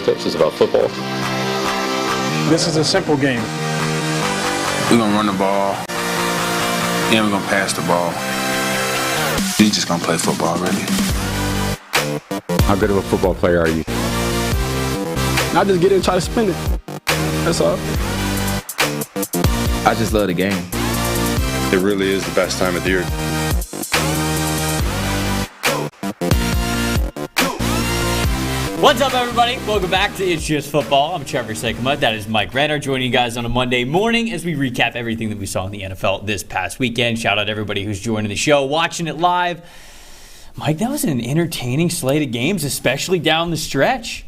politics. It's about football. This is a simple game. We're going to run the ball, and we're going to pass the ball. We're just going to play football, really. How good of a football player are you? I just get in and try to spin it. That's all. I just love the game. It really is the best time of the year. What's up, everybody? Welcome back to It's Just Football. I'm Trevor Sikkema. That is Mike Renner joining you guys on a Monday morning as we recap everything that we saw in the NFL this past weekend. Shout out to everybody who's joining the show, watching it live. Mike, that was an entertaining slate of games, especially down the stretch.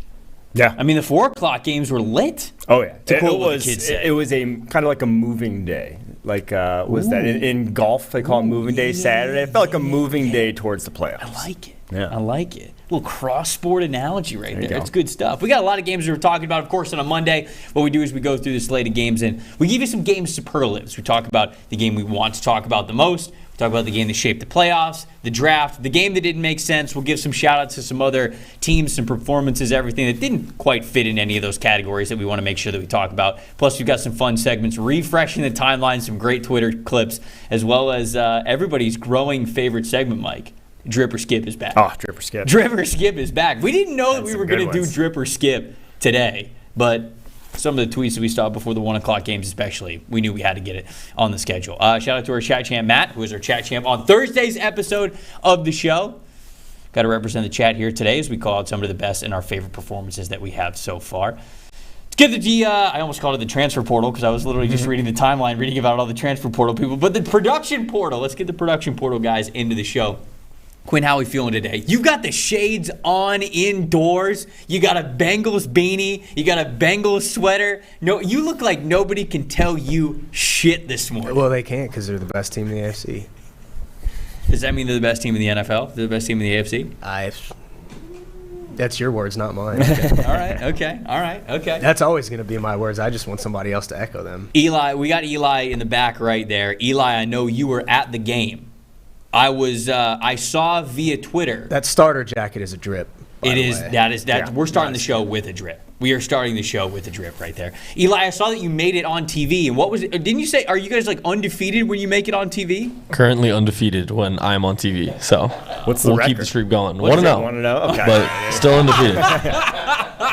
Yeah. I mean, the 4 o'clock games were lit. Oh, yeah. It was a kind of like a moving day. Like, was that in golf? They call it moving day Saturday. It felt like a moving day towards the playoffs. I like it. Yeah. I like it. A little cross-sport analogy right there. Go. It's good stuff. We got a lot of games we were talking about, of course, on a Monday. What we do is we go through the slate of games, and we give you some game superlatives. We talk about the game we want to talk about the most. We talk about the game that shaped the playoffs, the draft, the game that didn't make sense. We'll give some shout-outs to some other teams, some performances, everything that didn't quite fit in any of those categories that we want to make sure that we talk about. Plus, we've got some fun segments, refreshing the timeline, some great Twitter clips, as well as everybody's growing favorite segment, Mike. Drip or Skip is back. Oh, Drip or Skip. Drip or Skip is back. We didn't know that we were going to do ones. Drip or Skip today, but some of the tweets that we saw before the 1 o'clock games especially, we knew we had to get it on the schedule. Shout out to our chat champ, Matt, who is our chat champ on Thursday's episode of the show. Got to represent the chat here today as we call out some of the best and our favorite performances that we have so far. Let's get the I almost called it the transfer portal because I was literally just reading the timeline, reading about all the transfer portal people, but the production portal. Let's get the production portal guys into the show. Quinn, how are we feeling today? You've got the shades on indoors. You got a Bengals beanie. You got a Bengals sweater. No, you look like nobody can tell you shit this morning. Well, they can't because they're the best team in the AFC. Does that mean they're the best team in the NFL? They're the best team in the AFC? That's your words, not mine. All right. That's always going to be my words. I just want somebody else to echo them. Eli, we got Eli in the back right there. Eli, I know you were at the game. I saw via Twitter. That starter jacket is a drip. It is. That is. Yeah, we're starting the show with a drip. We are starting the show with a drip right there. Eli, I saw that you made it on TV. And what was it? Didn't you say, are you guys like undefeated when you make it on TV? Currently undefeated when I'm on TV. So what's the we'll record? keep the streak going. 1-0. 1-0? Okay. But still undefeated.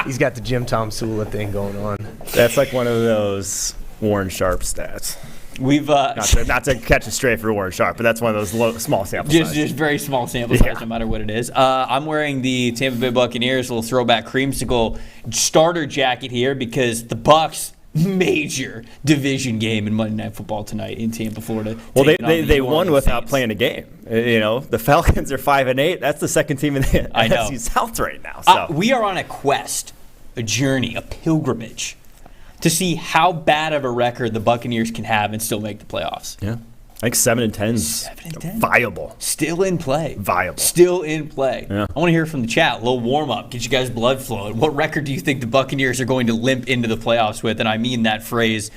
He's got the Jim Tom Sula thing going on. That's like one of those Warren Sharp stats. We've not to catch a stray for Warren Sharp, but that's one of those small sample sizes. Just very small sample size, no matter what it is. I'm wearing the Tampa Bay Buccaneers little throwback creamsicle starter jacket here because the Bucs major division game in Monday Night Football tonight in Tampa, Florida. Well, they won without playing a game. You know, the Falcons are 5-8. That's the second team in the NFC South right now. So we are on a quest, a journey, a pilgrimage to see how bad of a record the Buccaneers can have and still make the playoffs. Yeah. I think 7-10 is viable. Still in play. Viable. Still in play. Yeah. I want to hear from the chat. A little warm-up. Get you guys blood flowing. What record do you think the Buccaneers are going to limp into the playoffs with? And I mean that phrase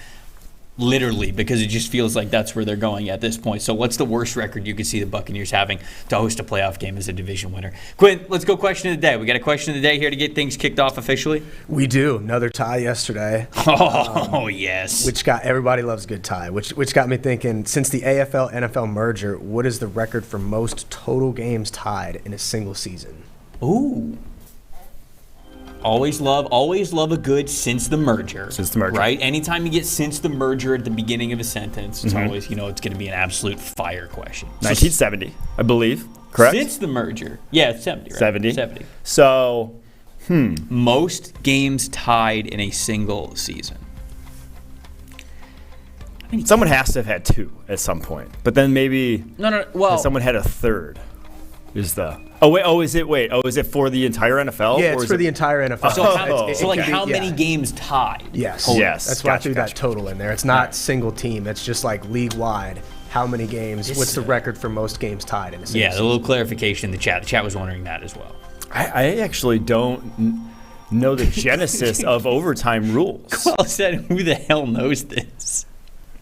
literally because it just feels like that's where they're going at this point. So what's the worst record you could see the Buccaneers having to host a playoff game as a division winner? Quinn, let's go question of the day. We got a question of the day here to get things kicked off officially. We do. Another tie yesterday. Yes. Which got everybody loves a good tie, which got me thinking, since the AFL-NFL merger, what is the record for most total games tied in a single season? Ooh. Always love a good since the merger. Since the merger. Right? Anytime you get since the merger at the beginning of a sentence, it's always, it's going to be an absolute fire question. 1970, I believe. Correct? Since the merger. Yeah, it's 70, right? 70. So, most games tied in a single season. Someone has to have had 2 at some point. But then maybe someone had a third. Is it for the entire NFL? Yeah, it's for the entire NFL. So how many games tied? Yes. Total? Yes. That's why I threw that total in there. It's not single team. It's just like league-wide. How many games? What's the record for most games tied in a single season? A little clarification in the chat. The chat was wondering that as well. I actually don't know the genesis of overtime rules. Quill said, who the hell knows this?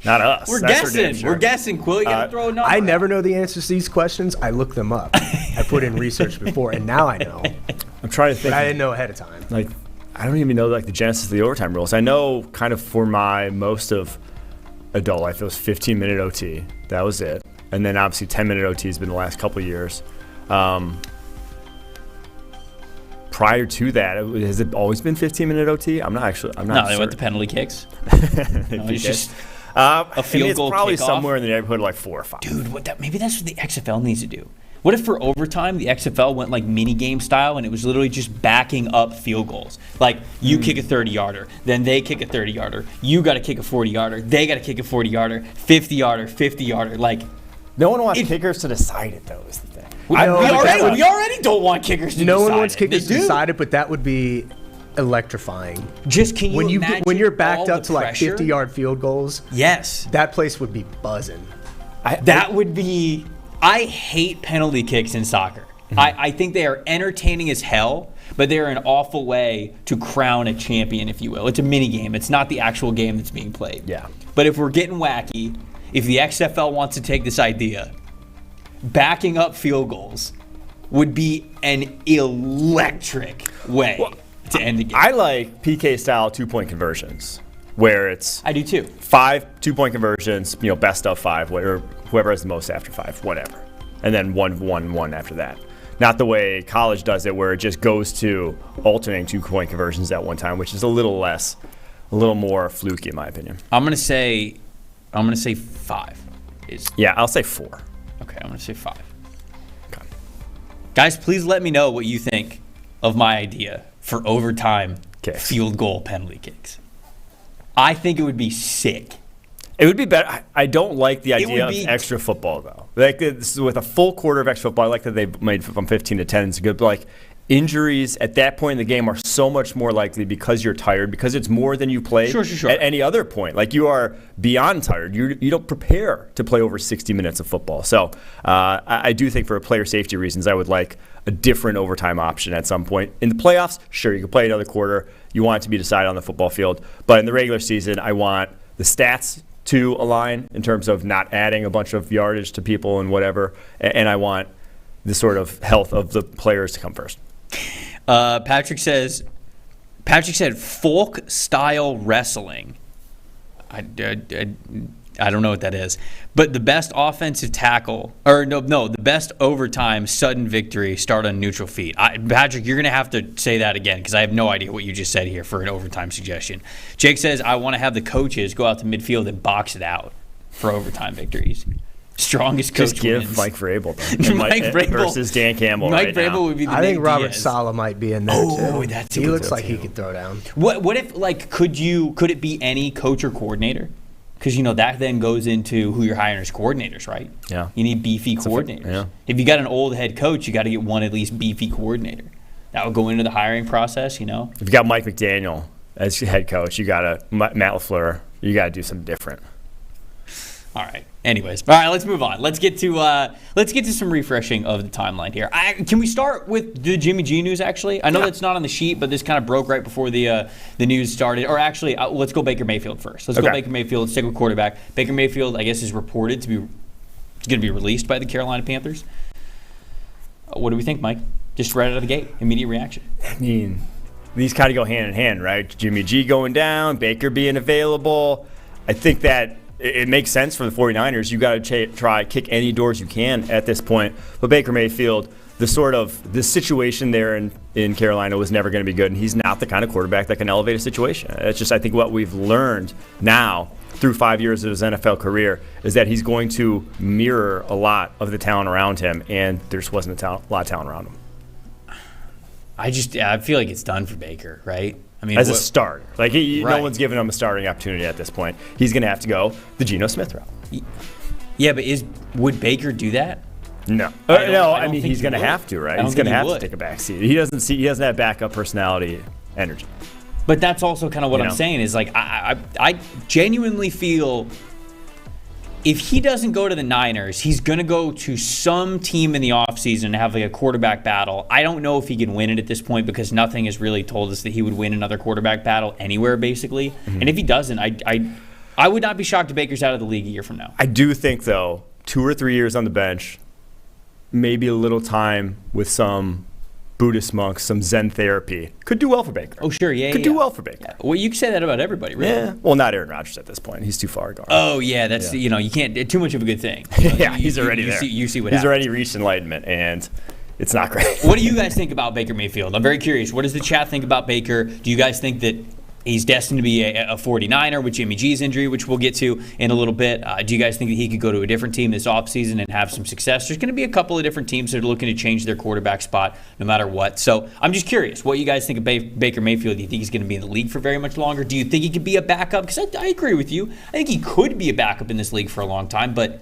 Not us. We're guessing. We're guessing, Quill. You got to throw a number. I never know the answers to these questions. I look them up. I put in research before, and now I know. I'm trying to think. But I didn't know ahead of time. Like, I don't even know like the genesis of the overtime rules. I know kind of for my most of adult life, it was 15-minute OT. That was it. And then obviously 10-minute OT has been the last couple of years. Prior to that, has it always been 15-minute OT? I'm not sure. No, they went to penalty kicks. It's just a field goal it's probably kickoff. Somewhere in the neighborhood of like 4 or 5. Dude, maybe that's what the XFL needs to do. What if for overtime the XFL went like mini game style and it was literally just backing up field goals? Like you kick a 30-yarder, then they kick a 30-yarder. You got to kick a 40-yarder. They got to kick a 40-yarder, 50-yarder, 50-yarder. Like no one wants kickers to decide it though. Is the thing. We already don't want kickers to decide it. No one wants kickers to decide it, but that would be electrifying. Just can you imagine when you're backed up to like pressure? 50-yard field goals? Yes. That place would be buzzing. That would be. I hate penalty kicks in soccer. Mm-hmm. I think they are entertaining as hell, but they're an awful way to crown a champion, if you will. It's a mini game. It's not the actual game that's being played. Yeah. But if we're getting wacky, if the XFL wants to take this idea, backing up field goals would be an electric way to end the game. I like PK-style two-point conversions, where it's I do too. 5 2-point conversions, best of 5, or whoever has the most after 5, whatever, and then 1-1-1 after that. Not the way college does it, where it just goes to alternating 2-point conversions at one time, which is a little more fluky in my opinion. I'm gonna say 5. Yeah, I'll say 4. Okay, I'm gonna say 5. Okay. Guys, please let me know what you think of my idea for overtime field goal penalty kicks. I think it would be sick. It would be better. I don't like the idea of extra football, though. Like with a full quarter of extra football, I like that they made from 15 to 10. It's good, but like injuries at that point in the game are so much more likely because you're tired, because it's more than you play at any other point. Like you are beyond tired. You don't prepare to play over 60 minutes of football. So I do think for player safety reasons, I would like a different overtime option at some point. In the playoffs, sure, you can play another quarter. You want it to be decided on the football field. But in the regular season, I want the stats to align in terms of not adding a bunch of yardage to people and whatever. And I want the sort of health of the players to come first. Patrick said folk style wrestling. I don't know what that is, but the best offensive tackle, or the best overtime sudden victory start on neutral feet. Patrick, you're gonna have to say that again because I have no idea what you just said here for an overtime suggestion. Jake says I want to have the coaches go out to midfield and box it out for overtime victories. Strongest coach just give wins. Mike Vrabel then. Mike Vrabel versus Dan Campbell. Mike Vrabel now. would be the I think Nate Robert Diaz. Saleh might be in there too. That's he looks like he could throw down. What if could it be any coach or coordinator? Because that then goes into who you're hiring as coordinators, right? Yeah. You need beefy coordinators. Yeah. If you got an old head coach, you got to get one at least beefy coordinator. That would go into the hiring process, If you got Mike McDaniel as your head coach, you got Matt LaFleur. You got to do something different. All right. Anyways, all right. Let's move on. Let's get to some refreshing of the timeline here. Can we start with the Jimmy G news? Actually, I know that's not on the sheet, but this kind of broke right before the news started. Or actually, let's go Baker Mayfield first. Let's go Baker Mayfield. Stick with quarterback. Baker Mayfield, I guess, is reported to be going to be released by the Carolina Panthers. What do we think, Mike? Just right out of the gate, immediate reaction. I mean, these kind of go hand in hand, right? Jimmy G going down, Baker being available. I think that it makes sense for the 49ers. You got to try kick any doors you can at this point. But Baker Mayfield, the situation there in Carolina was never going to be good, and he's not the kind of quarterback that can elevate a situation. It's just I think what we've learned now through 5 years of his NFL career is that he's going to mirror a lot of the talent around him, and there just wasn't a lot of talent around him. I feel like it's done for Baker, right? I mean, as a starter, no one's giving him a starting opportunity at this point. He's going to have to go the Geno Smith route. Yeah, but would Baker do that? No, I mean he's going to have to, right? He's going to have to take a back seat. He doesn't have backup personality energy. But that's also kind of what I'm saying is I genuinely feel if he doesn't go to the Niners, he's going to go to some team in the offseason and have a quarterback battle. I don't know if he can win it at this point because nothing has really told us that he would win another quarterback battle anywhere, basically. Mm-hmm. And if he doesn't, I would not be shocked if Baker's out of the league a year from now. I do think, though, 2 or 3 years on the bench, maybe a little time with some Buddhist monks, some Zen therapy. Could do well for Baker. Oh, sure, yeah. Could do well for Baker. Yeah. Well, you can say that about everybody, really. Yeah. Well, not Aaron Rodgers at this point. He's too far gone. Oh, yeah. That's you can't. Too much of a good thing. Yeah, he's already there. You see what he's happens. already reached enlightenment, and it's not great. What do you guys think about Baker Mayfield? I'm very curious. What does the chat think about Baker? Do you guys think that he's destined to be a 49er with Jimmy G's injury, which we'll get to in a little bit? Do you guys think that he could go to a different team this offseason and have some success? There's going to be a couple of different teams that are looking to change their quarterback spot no matter what. So I'm just curious what you guys think of Baker Mayfield. Do you think he's going to be in the league for very much longer? Do you think he could be a backup? Because I agree with you. I think he could be a backup in this league for a long time, but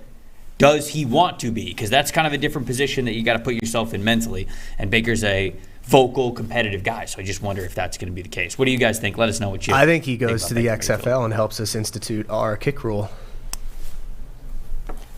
does he want to be? Because that's kind of a different position that you got to put yourself in mentally. And Baker's a vocal, competitive guy. So I just wonder if that's going to be the case. What do you guys think? Let us know what you think. I think he goes to the XFL and helps us institute our kick rule.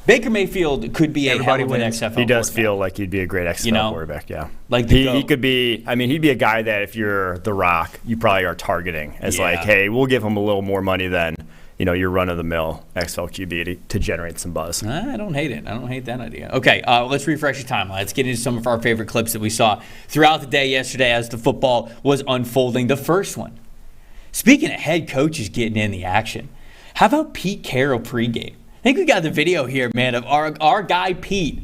Baker Mayfield could be a hell of an XFL He does quarterback. feel like he'd be a great XFL quarterback, yeah. Like he could be, he'd be a guy that if you're The Rock, you probably are targeting as like, hey, we'll give him a little more money than your run-of-the-mill XFL QB to generate some buzz. I don't hate it. I don't hate that idea. Okay, let's refresh your timeline. Let's get into some of our favorite clips that we saw throughout the day yesterday as the football was unfolding. The first one, speaking of head coaches getting in the action, how about Pete Carroll pregame? I think we got the video here, man, of our guy Pete,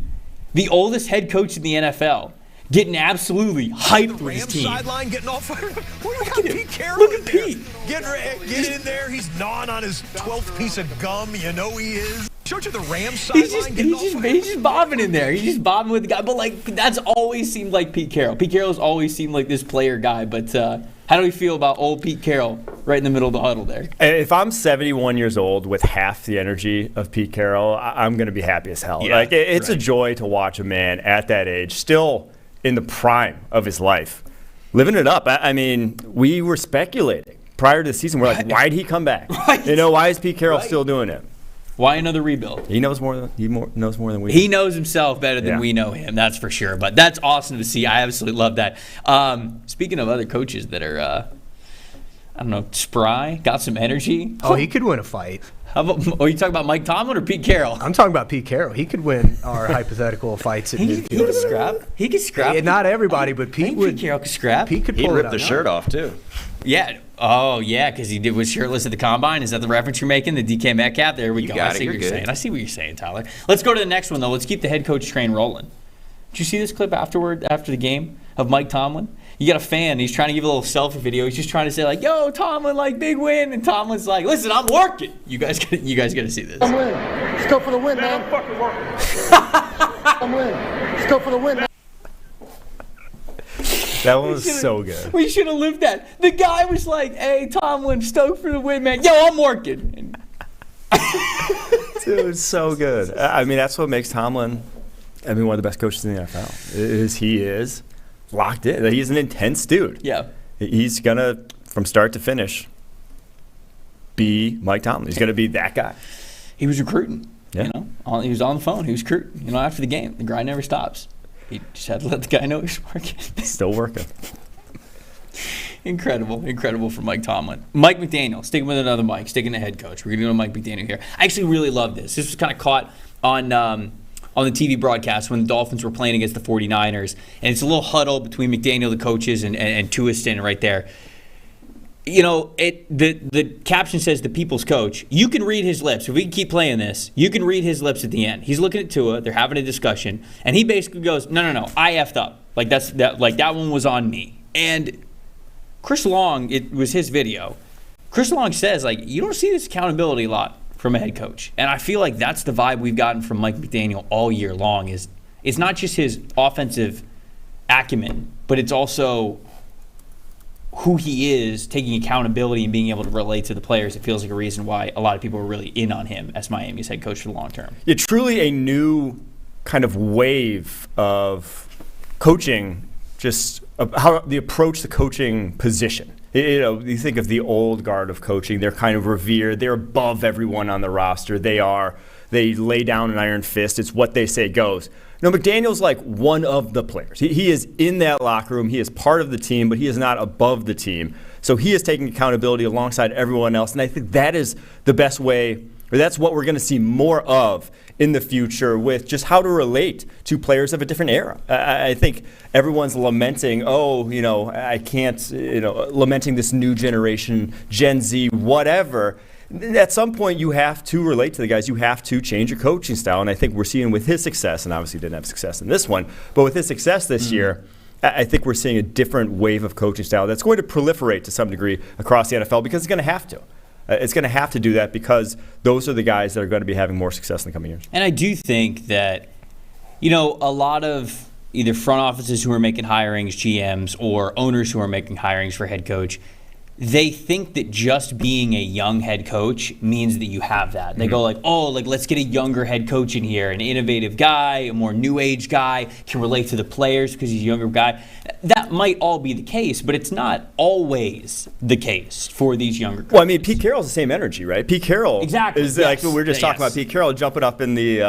the oldest head coach in the NFL, getting absolutely hyped for his team. Sideline getting all fired up. Look at Pete Carroll. Look at Pete. Get in there. He's gnawing on his 12th piece of gum. You know he is. Showed you the Rams sideline. He's just bobbing in there. He's just bobbing with the guy. But that's always seemed like Pete Carroll. Pete Carroll's always seemed like this player guy. But how do we feel about old Pete Carroll right in the middle of the huddle there? If I'm 71 years old with half the energy of Pete Carroll, I'm going to be happy as hell. Yeah, it's a joy to watch a man at that age still in the prime of his life, living it up. We were speculating prior to the season. We're like, why'd he come back? Right. Why is Pete Carroll still doing it? Why another rebuild? He knows more than we do. He knows himself better than we know him, that's for sure. But that's awesome to see. I absolutely love that. Speaking of other coaches that are, spry, got some energy. Oh, he could win a fight. Are you talking about Mike Tomlin or Pete Carroll? I'm talking about Pete Carroll. He could win our hypothetical fights at midfield. He could scrap. He could scrap. Yeah, not everybody, but Pete would. Pete Carroll could scrap. Pete could He'd pull rip it the out. shirt off, too. Yeah. Oh, yeah, because he was shirtless at the combine. Is that the reference you're making? The DK Metcalf? There we go. I see what you're saying. I see what you're saying, Tyler. Let's go to the next one, though. Let's keep the head coach train rolling. Did you see this clip after the game of Mike Tomlin? You got a fan. He's trying to give a little selfie video. He's just trying to say, like, yo, Tomlin, big win. And Tomlin's like, listen, I'm working. You guys got to see this. I'm winning. Let's go for the win, man. I'm fucking working. I'm winning. Let's go for the win, man. That one was so good. We should have lived that. The guy was like, hey, Tomlin, stoked for the win, man. Yo, I'm working. Dude, so good. That's what makes Tomlin, one of the best coaches in the NFL. He is locked in. He's an intense dude. Yeah. He's going to, from start to finish, be Mike Tomlin. He's going to be that guy. He was recruiting. Yeah. He was on the phone. He was recruiting. After the game, the grind never stops. He just had to let the guy know he was working. Still working. Incredible for Mike Tomlin. Mike McDaniel, sticking with another Mike, sticking to head coach. We're going to go to Mike McDaniel here. I actually really love this. This was kind of caught on the TV broadcast when the Dolphins were playing against the 49ers. And it's a little huddle between McDaniel, the coaches, and Tua standing right there. The caption says the people's coach. You can read his lips. If we can keep playing this, you can read his lips at the end. He's looking at Tua. They're having a discussion. And he basically goes, no, I effed up. That one was on me. And Chris Long, it was his video. Chris Long says, you don't see this accountability a lot from a head coach. And I feel like that's the vibe we've gotten from Mike McDaniel all year long. Is it's not just his offensive acumen, but it's also who he is, taking accountability and being able to relate to the players. It feels like a reason why a lot of people are really in on him as Miami's head coach for the long term. Yeah, truly a new kind of wave of coaching, just how the approach the coaching position. You think of the old guard of coaching, they're kind of revered, they're above everyone on the roster, they lay down an iron fist, it's what they say goes. No, McDaniel's like one of the players. He is in that locker room, he is part of the team, but he is not above the team. So he is taking accountability alongside everyone else, and I think that is the best way, or that's what we're going to see more of in the future with just how to relate to players of a different era. I think everyone's lamenting, I can't, lamenting this new generation, Gen Z, whatever. At some point, you have to relate to the guys. You have to change your coaching style. And I think we're seeing with his success, and obviously didn't have success in this one, but with his success this year, I think we're seeing a different wave of coaching style that's going to proliferate to some degree across the NFL because it's going to have to. It's going to have to do that because those are the guys that are going to be having more success in the coming years. And I do think that, a lot of either front offices who are making hirings, GMs, or owners who are making hirings for head coach, they think that just being a young head coach means that you have that. They go let's get a younger head coach in here, an innovative guy, a more new age guy, can relate to the players because he's a younger guy. That might all be the case, but it's not always the case for these younger coaches. Well, I mean, Pete Carroll's the same energy, right? Pete Carroll is like we were just talking about Pete Carroll jumping up in the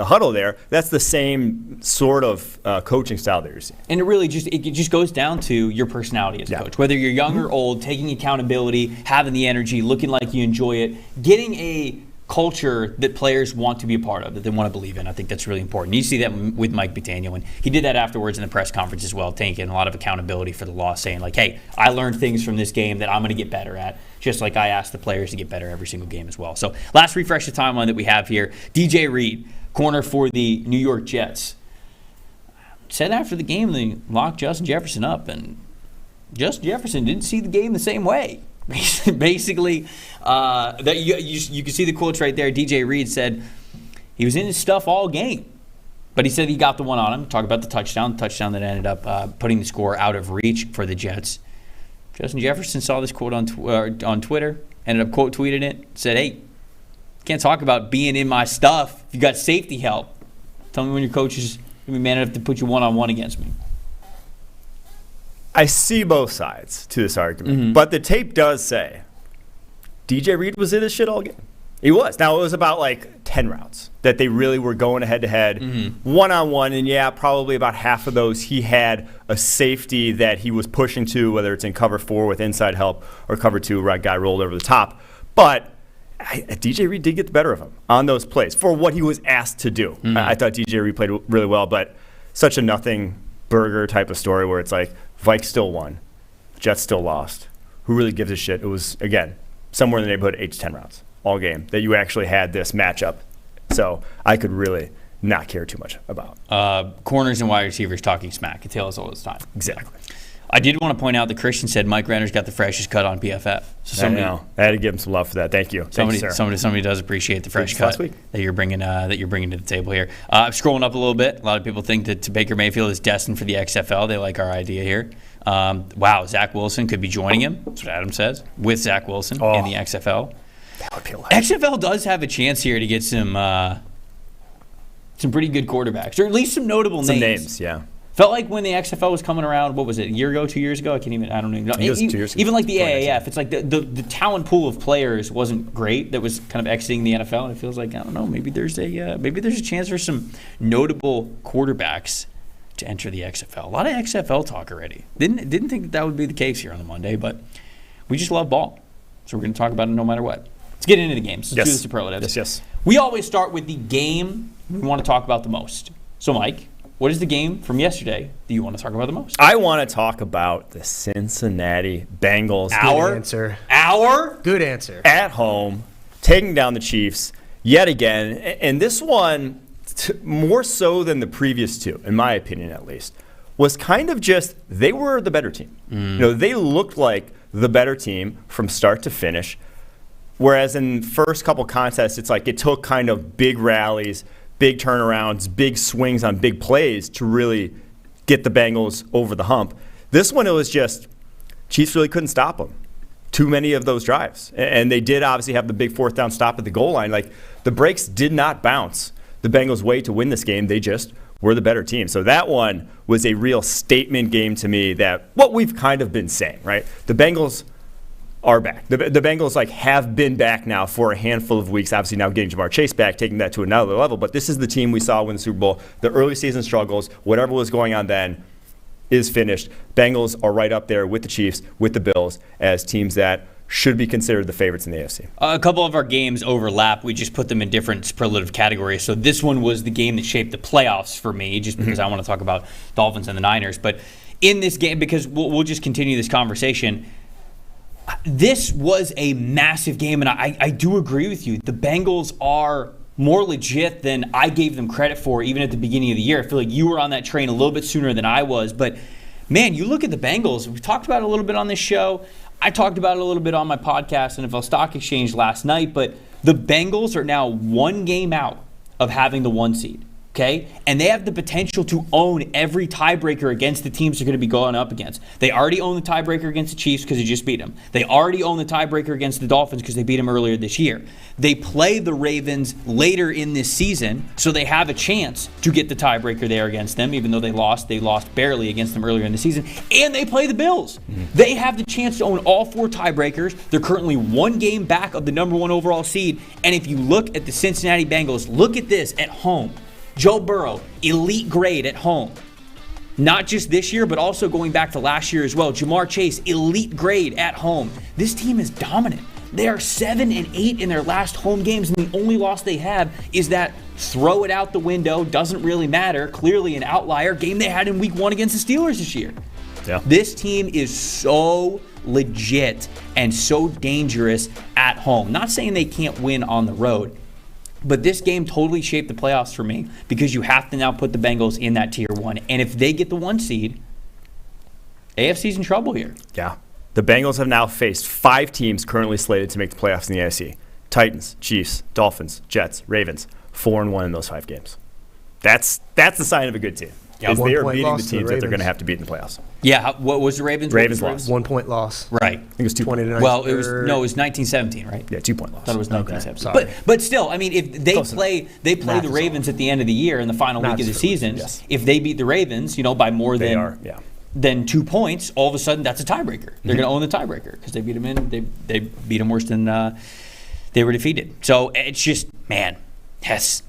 huddle there. That's the same sort of coaching style that you're seeing. And it just goes down to your personality as a coach. Whether you're young or old, taking accountability, having the energy, looking like you enjoy it, getting a culture that players want to be a part of, that they want to believe in. I think that's really important. You see that with Mike McDaniel, and he did that afterwards in the press conference as well, taking a lot of accountability for the loss, saying hey, I learned things from this game that I'm going to get better at, just like I asked the players to get better every single game as well. So last refresh the timeline that we have here. DJ Reed, corner for the New York Jets, said after the game they locked Justin Jefferson up, and Justin Jefferson didn't see the game the same way. Basically, that you can see the quotes right there. DJ Reed said he was in his stuff all game, but he said he got the one on him. Talk about the touchdown that ended up putting the score out of reach for the Jets. Justin Jefferson saw this quote on Twitter, ended up quote tweeting it, said, "Hey, can't talk about being in my stuff if you got safety help. Tell me when your coach is going to be man enough to put you one-on-one against me." I see both sides to this argument, but the tape does say DJ Reed was in his shit all game. He was. Now, it was about 10 routes that they really were going head-to-head, one-on-one, and probably about half of those he had a safety that he was pushing to, whether it's in cover 4 with inside help or cover 2 where a guy rolled over the top. But DJ Reed did get the better of him on those plays for what he was asked to do. I thought DJ Reed played really well, but such a nothing burger type of story where it's Vikes still won, Jets still lost. Who really gives a shit? It was, again, somewhere in the neighborhood of 8 to 10 rounds all game that you actually had this matchup. So I could really not care too much about. Corners and wide receivers talking smack. It tells us all this time. Exactly. I did want to point out that Christian said Mike Renner's got the freshest cut on PFF. So I know. I had to give him some love for that. Thank you. Somebody does appreciate the fresh cut that you're bringing to the table here. Scrolling up a little bit, a lot of people think that Baker Mayfield is destined for the XFL. They like our idea here. Zach Wilson could be joining him. That's what Adam says. With Zach Wilson in the XFL. That would be a lot. XFL does have a chance here to get some pretty good quarterbacks, or at least some notable names. Some names, yeah. Felt like when the XFL was coming around, what was it, a year ago, 2 years ago? I don't even know. It was 2 years ago. Even like the AIF, it's like the talent pool of players wasn't great that was kind of exiting the NFL, and it feels like, I don't know, maybe there's a chance for some notable quarterbacks to enter the XFL. A lot of XFL talk already. Didn't think that would be the case here on the Monday, but we just love ball, so we're going to talk about it no matter what. Let's get into the games. Let's do the superlatives. Yes. We always start with the game we want to talk about the most. So, Mike, what is the game from yesterday that you want to talk about the most? I want to talk about the Cincinnati Bengals. Good answer. At home, taking down the Chiefs yet again. And this one, more so than the previous two, in my opinion at least, was kind of just they were the better team. They looked like the better team from start to finish. Whereas in first couple contests, it's like it took kind of big rallies, big turnarounds, big swings on big plays to really get the Bengals over the hump. This one, it was just Chiefs really couldn't stop them. Too many of those drives. And they did obviously have the big fourth down stop at the goal line. Like, the brakes did not bounce the Bengals' way to win this game. They just were the better team. So that one was a real statement game to me that what we've kind of been saying, right? The Bengals are back. The Bengals have been back now for a handful of weeks. Obviously now getting Jamar Chase back, taking that to another level. But this is the team we saw win the Super Bowl. The early season struggles, whatever was going on then, is finished. Bengals are right up there with the Chiefs, with the Bills, as teams that should be considered the favorites in the AFC. A couple of our games overlap. We just put them in different superlative categories. So this one was the game that shaped the playoffs for me, just because I want to talk about Dolphins and the Niners. But in this game, because we'll just continue this conversation, this was a massive game, and I do agree with you. The Bengals are more legit than I gave them credit for even at the beginning of the year. I feel like you were on that train a little bit sooner than I was. But, man, you look at the Bengals. We've talked about it a little bit on this show. I talked about it a little bit on my podcast, NFL Stock Exchange last night. But the Bengals are now one game out of having the 1 seed. Okay? And they have the potential to own every tiebreaker against the teams they're going to be going up against. They already own the tiebreaker against the Chiefs because they just beat them. They already own the tiebreaker against the Dolphins because they beat them earlier this year. They play the Ravens later in this season, so they have a chance to get the tiebreaker there against them, even though they lost. They lost barely against them earlier in the season. And they play the Bills. They have the chance to own all 4 tiebreakers. They're currently 1 game back of the number 1 overall seed. And if you look at the Cincinnati Bengals, look at this at home. Joe Burrow, elite grade at home. Not just this year, but also going back to last year as well. Jamar Chase, elite grade at home. This team is dominant. They are 7-8 in their last home games, and the only loss they have is that throw it out the window, doesn't really matter, clearly an outlier game they had in week 1 against the Steelers this year. Yeah. This team is so legit and so dangerous at home. Not saying they can't win on the road, but this game totally shaped the playoffs for me because you have to now put the Bengals in that tier 1. And if they get the 1 seed, AFC's in trouble here. Yeah. The Bengals have now faced 5 teams currently slated to make the playoffs in the AFC. Titans, Chiefs, Dolphins, Jets, Ravens. 4-1 in those 5 games. That's the sign of a good team. Yeah, is they are beating the loss to teams the that they're going to Ravens. have to beat in the playoffs. Yeah, what was the Ravens? Ravens lost. 1 point loss. Right. I think it was 2 20 to 9. Well, it was 1917, right? Yeah, 2 point loss. I thought it was 1917. sorry. But still, I mean, if they Close play Math the is Ravens at the end of the year in the final Math week of is the for season, yes. if they beat the Ravens, by more They than are, yeah. than 2 points, all of a sudden that's a tiebreaker. They're going to own the tiebreaker because they beat them they beat them worse than they were defeated. So it's just, man, yes.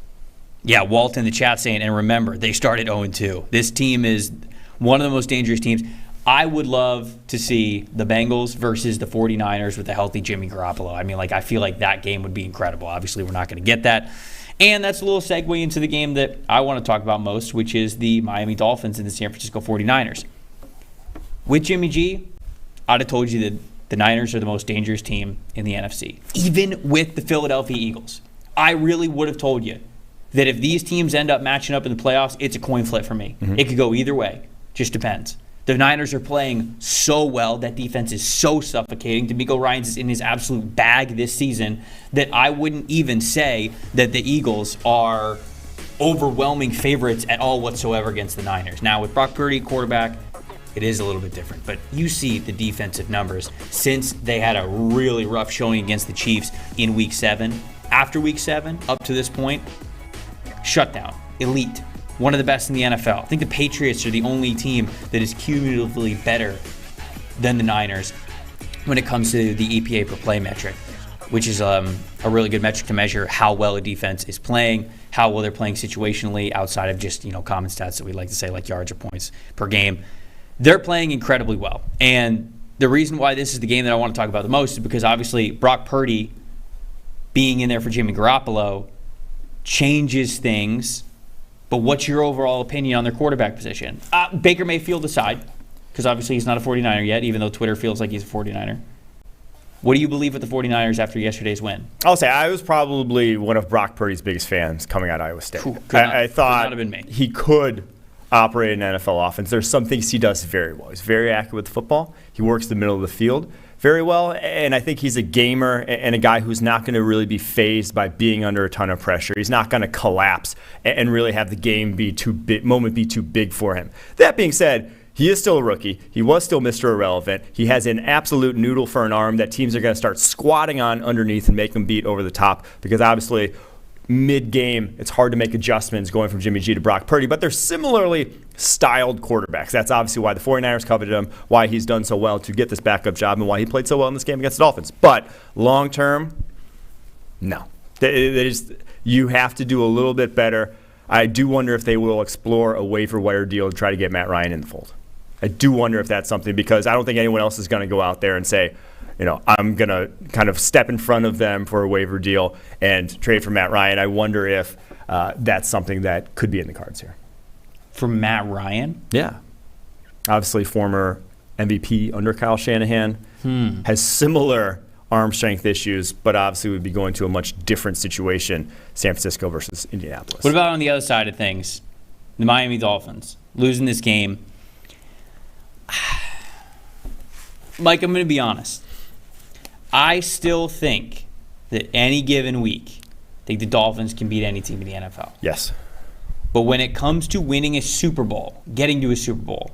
Yeah, Walt in the chat saying, and remember, they started 0-2. This team is one of the most dangerous teams. I would love to see the Bengals versus the 49ers with a healthy Jimmy Garoppolo. I mean, I feel like that game would be incredible. Obviously, we're not going to get that. And that's a little segue into the game that I want to talk about most, which is the Miami Dolphins and the San Francisco 49ers. With Jimmy G, I'd have told you that the Niners are the most dangerous team in the NFC, even with the Philadelphia Eagles. I really would have told you that if these teams end up matching up in the playoffs, it's a coin flip for me. It could go either way. Just depends. The Niners are playing so well. That defense is so suffocating. D'Amico Ryans is in his absolute bag this season that I wouldn't even say that the Eagles are overwhelming favorites at all whatsoever against the Niners. Now, with Brock Purdy quarterback, it is a little bit different. But you see the defensive numbers since they had a really rough showing against the Chiefs in Week 7. After Week 7, up to this point, shutdown, elite, one of the best in the NFL. I think the Patriots are the only team that is cumulatively better than the Niners when it comes to the EPA per play metric, which is a really good metric to measure how well a defense is playing, how well they're playing situationally outside of just common stats that we like to say like yards or points per game. They're playing incredibly well. And the reason why this is the game that I want to talk about the most is because obviously Brock Purdy being in there for Jimmy Garoppolo changes things. But what's your overall opinion on their quarterback position? Baker Mayfield aside, because obviously he's not a 49er yet, even though Twitter feels like he's a 49er. What do you believe with the 49ers after yesterday's win? I'll say I was probably one of Brock Purdy's biggest fans coming out of Iowa State. I thought he could operate an NFL offense. There's some things he does very well. He's very accurate with the football. He works the middle of the field very well, and I think he's a gamer and a guy who's not going to really be fazed by being under a ton of pressure. He's not going to collapse and really have the game be too big, moment be too big for him. That being said, he is still a rookie. He was still Mr. Irrelevant. He has an absolute noodle for an arm that teams are going to start squatting on underneath and make him beat over the top because obviously mid-game, it's hard to make adjustments going from Jimmy G to Brock Purdy, but they're similarly styled quarterbacks. That's obviously why the 49ers coveted him, why he's done so well to get this backup job, and why he played so well in this game against the Dolphins. But long-term, no. You have to do a little bit better. I do wonder if they will explore a waiver wire deal to try to get Matt Ryan in the fold. I do wonder if that's something, because I don't think anyone else is going to go out there and say, I'm going to kind of step in front of them for a waiver deal and trade for Matt Ryan. I wonder if that's something that could be in the cards here. For Matt Ryan? Yeah. Obviously, former MVP under Kyle Shanahan, has similar arm strength issues, but obviously would be going to a much different situation, San Francisco versus Indianapolis. What about on the other side of things? The Miami Dolphins losing this game. Mike, I'm going to be honest. I still think that any given week, I think the Dolphins can beat any team in the NFL. Yes. But when it comes to winning a Super Bowl, getting to a Super Bowl,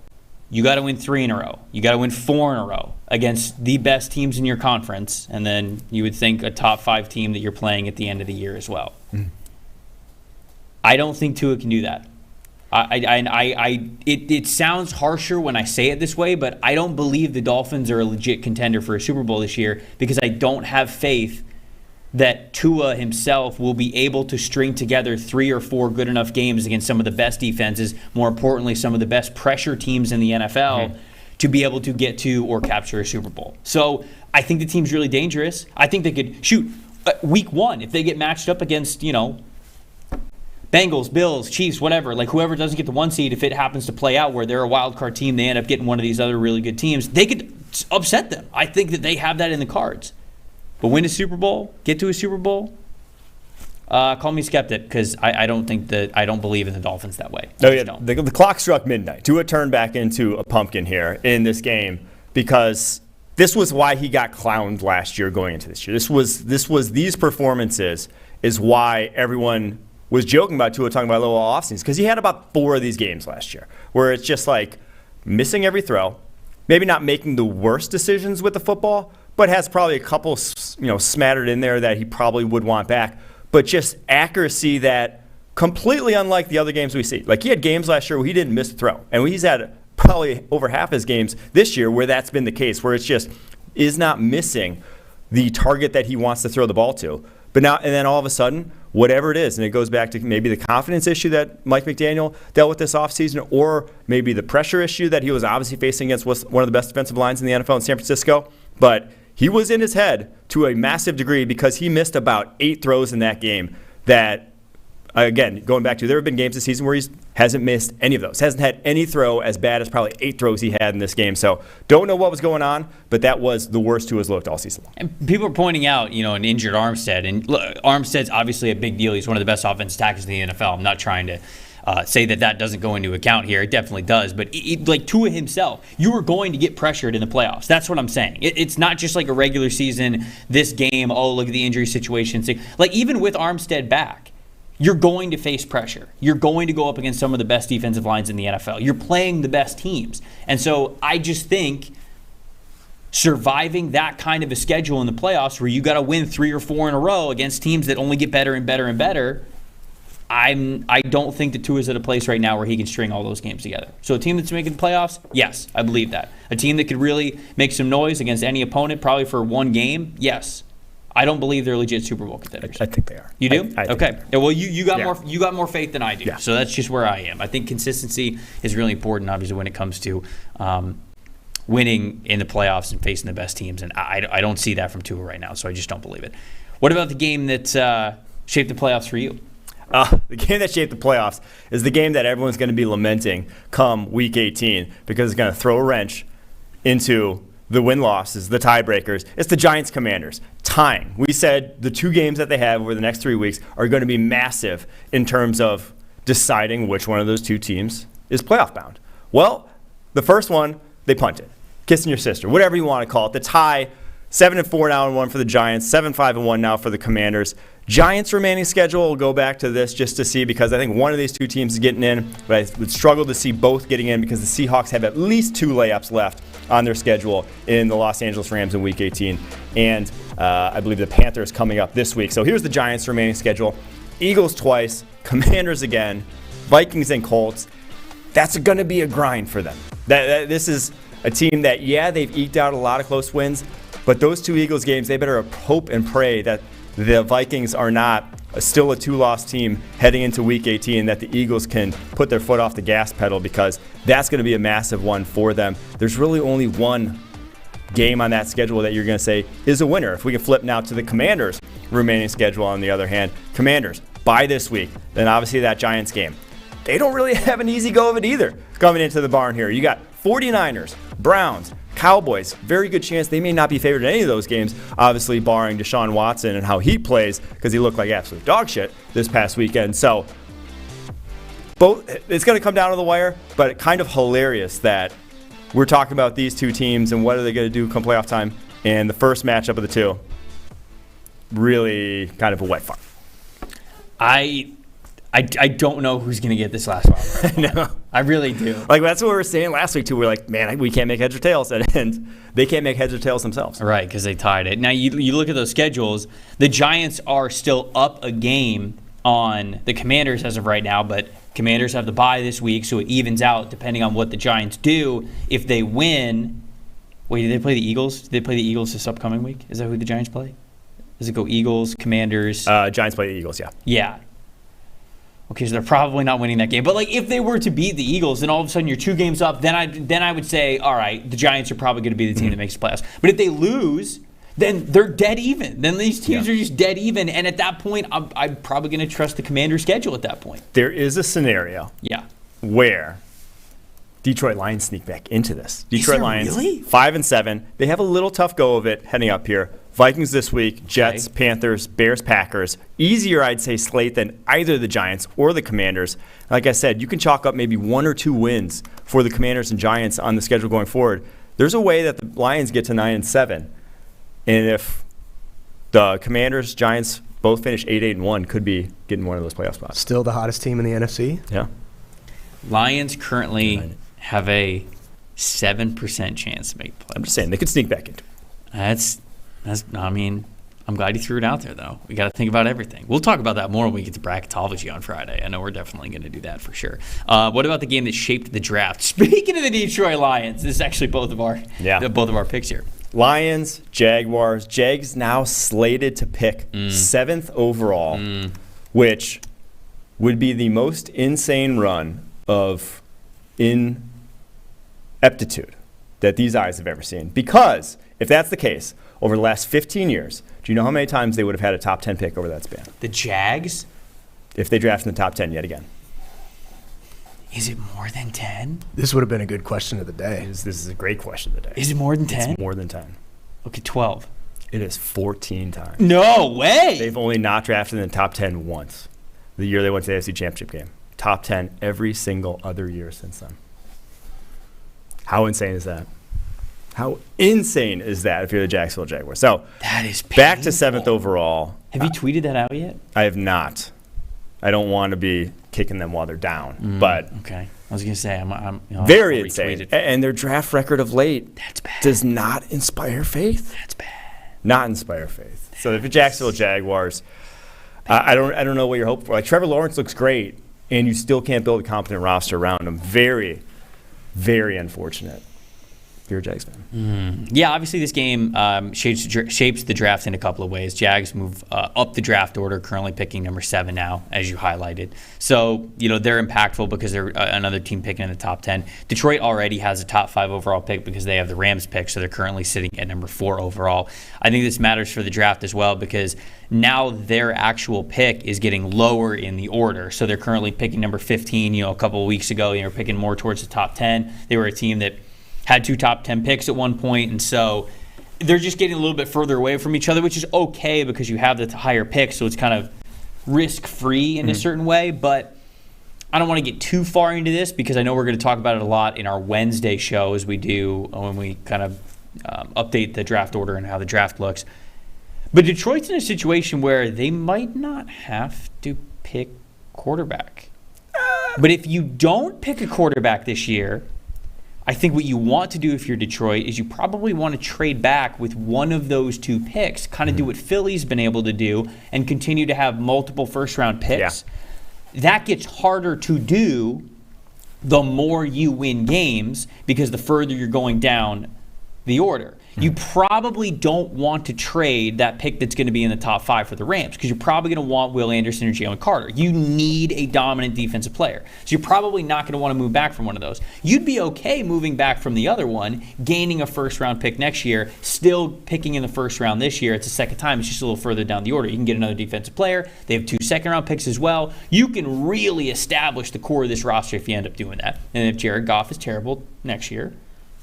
you got to win 3 in a row. You got to win 4 in a row against the best teams in your conference, and then you would think a top 5 team that you're playing at the end of the year as well. I don't think Tua can do that. It sounds harsher when I say it this way, but I don't believe the Dolphins are a legit contender for a Super Bowl this year, because I don't have faith that Tua himself will be able to string together 3 or 4 good enough games against some of the best defenses, more importantly, some of the best pressure teams in the NFL, to be able to get to or capture a Super Bowl. So I think the team's really dangerous. I think they could shoot week 1 if they get matched up against, Bengals, Bills, Chiefs, whatever, like whoever doesn't get the 1 seed, if it happens to play out where they're a wild card team, they end up getting one of these other really good teams, they could upset them. I think that they have that in the cards. But win a Super Bowl, get to a Super Bowl, call me skeptic, because I don't believe in the Dolphins that way. The clock struck midnight. Tua turned back into a pumpkin here in this game, because this was why he got clowned last year going into this year. These performances is why everyone was joking about Tua, talking about little off-seasons, because he had about 4 of these games last year where it's just like missing every throw, maybe not making the worst decisions with the football, but has probably a couple, smattered in there that he probably would want back. But just accuracy that completely unlike the other games we see. Like, he had games last year where he didn't miss a throw. And he's had probably over half his games this year where that's been the case, where it's just is not missing the target that he wants to throw the ball to. But now, and then all of a sudden, whatever it is, and it goes back to maybe the confidence issue that Mike McDaniel dealt with this offseason, or maybe the pressure issue that he was obviously facing against one of the best defensive lines in the NFL in San Francisco. But he was in his head to a massive degree, because he missed about 8 throws in that game that, again, going back to, there have been games this season where he hasn't missed any of those. Hasn't had any throw as bad as probably 8 throws he had in this game. So don't know what was going on, but that was the worst Tua's looked all season long. And people are pointing out, an injured Armstead. And look, Armstead's obviously a big deal. He's one of the best offensive tackles in the NFL. I'm not trying to say that doesn't go into account here. It definitely does. But like Tua himself, you are going to get pressured in the playoffs. That's what I'm saying. It's not just like a regular season, this game, look at the injury situation. Like, even with Armstead back, you're going to face pressure. You're going to go up against some of the best defensive lines in the NFL. You're playing the best teams. And so I just think surviving that kind of a schedule in the playoffs, where you got to win 3 or 4 in a row against teams that only get better and better and better, I don't think that Tua's at a place right now where he can string all those games together. So a team that's making the playoffs, yes, I believe that. A team that could really make some noise against any opponent, probably for 1 game, yes. I don't believe they're legit Super Bowl contenders. I think they are. You do? I okay. Think they are. Well, you got more faith than I do. Yeah. So that's just where I am. I think consistency is really important, obviously, when it comes to winning in the playoffs and facing the best teams. And I don't see that from Tua right now, so I just don't believe it. What about the game that shaped the playoffs for you? The game that shaped the playoffs is the game that everyone's going to be lamenting come Week 18, because it's going to throw a wrench into the win-losses, the tiebreakers. It's the Giants-Commanders tying. We said the 2 games that they have over the next 3 weeks are going to be massive in terms of deciding which one of those 2 teams is playoff bound. Well, the first one, they punted. Kissing your sister, whatever you want to call it. The tie, 7-4 now and 1 for the Giants, 7-5-1 now for the Commanders. Giants' remaining schedule, we'll go back to this just to see, because I think one of these 2 teams is getting in, but I would struggle to see both getting in, because the Seahawks have at least 2 layups left on their schedule in the Los Angeles Rams in Week 18. And I believe the Panthers coming up this week. So here's the Giants' remaining schedule. Eagles twice, Commanders again, Vikings and Colts. That's going to be a grind for them. This is a team that, they've eked out a lot of close wins, but those 2 Eagles games, they better hope and pray that the Vikings are not still a 2-loss team heading into Week 18, that the Eagles can put their foot off the gas pedal, because that's going to be a massive one for them. There's really only one game on that schedule that you're going to say is a winner. If we can flip now to the Commanders' remaining schedule, on the other hand, Commanders, bye this week, then obviously that Giants game. They don't really have an easy go of it either coming into the barn here. You got 49ers, Browns, Cowboys. Very good chance they may not be favored in any of those games, obviously barring Deshaun Watson and how he plays, because he looked like absolute dog shit this past weekend. So both, it's going to come down to the wire, but kind of hilarious that we're talking about these two teams and what are they going to do come playoff time, and the first matchup of the two, really kind of a wet fart. I don't know who's going to get this last one. No. I really do. Like, that's what we were saying last week, too. We're like, man, we can't make heads or tails. And they can't make heads or tails themselves. Right, because they tied it. Now, you look at those schedules. The Giants are still up a game on the Commanders as of right now, but Commanders have the bye this week, so it evens out depending on what the Giants do. If they win, wait, did they play the Eagles? Did they play the Eagles this upcoming week? Is that who the Giants play? Does it go Eagles, Commanders? Giants play the Eagles, yeah. Yeah. Okay, so they're probably not winning that game. But, like, if they were to beat the Eagles, then all of a sudden you're 2 games up, then I would say, all right, the Giants are probably going to be the team that makes the playoffs. But if they lose, then they're dead even. Then these teams are just dead even. And at that point, I'm probably going to trust the Commander's schedule at that point. There is a scenario where Detroit Lions sneak back into this. Detroit Lions, really? 5-7. They have a little tough go of it heading up here. Vikings this week, Jets, Panthers, Bears, Packers. Easier, I'd say, slate than either the Giants or the Commanders. Like I said, you can chalk up maybe 1 or 2 wins for the Commanders and Giants on the schedule going forward. There's a way that the Lions get to 9-7. And if the Commanders, Giants both finish 8-1, could be getting one of those playoff spots. Still the hottest team in the NFC? Yeah. Lions currently have a 7% chance to make the playoffs. I'm just saying, they could sneak back into it. I mean, I'm glad you threw it out there, though. We got to think about everything. We'll talk about that more when we get to bracketology on Friday. I know we're definitely going to do that for sure. What about the game that shaped the draft? Speaking of the Detroit Lions, this is actually both of our picks here. Lions, Jaguars. Jags now slated to pick 7th overall, which would be the most insane run of ineptitude that these eyes have ever seen. Because if that's the case, over the last 15 years, do you know how many times they would have had a top 10 pick over that span? The Jags? If they draft in the top 10 yet again. Is it more than 10? This would have been a good question of the day. This is a great question of the day. Is it more than 10? It's more than 10. Okay, 12. It is 14 times. No way! They've only not drafted in the top 10 once. The year they went to the AFC Championship game. Top 10 every single other year since then. How insane is that? How insane is that if you're the Jacksonville Jaguars? So that is painful. Back to 7th overall. Have you tweeted that out yet? I have not. I don't want to be kicking them while they're down. But okay, I was gonna say I'm very insane. And their draft record of late that's bad. Does not inspire faith. That's bad. Not inspire faith. So if you're Jacksonville Jaguars, I don't know what you're hoping for. Like, Trevor Lawrence looks great, and you still can't build a competent roster around him. Very, very unfortunate. If you're a Jags fan. Yeah, obviously this game shapes the draft in a couple of ways. Jags move up the draft order, currently picking number 7 now, as you highlighted. So, they're impactful because they're another team picking in the top 10. Detroit already has a top 5 overall pick because they have the Rams pick, so they're currently sitting at number 4 overall. I think this matters for the draft as well because now their actual pick is getting lower in the order. So they're currently picking number 15. A couple of weeks ago, they were picking more towards the top 10. They were a team that had 2 top 10 picks at one point, and so they're just getting a little bit further away from each other, which is okay because you have the higher pick, so it's kind of risk-free in a certain way, but I don't want to get too far into this because I know we're going to talk about it a lot in our Wednesday show as we do when we kind of update the draft order and how the draft looks. But Detroit's in a situation where they might not have to pick quarterback. But if you don't pick a quarterback this year, I think what you want to do if you're Detroit is you probably want to trade back with one of those 2 picks, kind of do what Philly's been able to do and continue to have multiple first-round picks. Yeah. That gets harder to do the more you win games because the further you're going down the order. You probably don't want to trade that pick that's going to be in the top 5 for the Rams because you're probably going to want Will Anderson or Jalen Carter. You need a dominant defensive player. So you're probably not going to want to move back from one of those. You'd be okay moving back from the other one, gaining a first-round pick next year, still picking in the first round this year. It's the second time. It's just a little further down the order. You can get another defensive player. They have 2 second-round picks as well. You can really establish the core of this roster if you end up doing that. And if Jared Goff is terrible next year,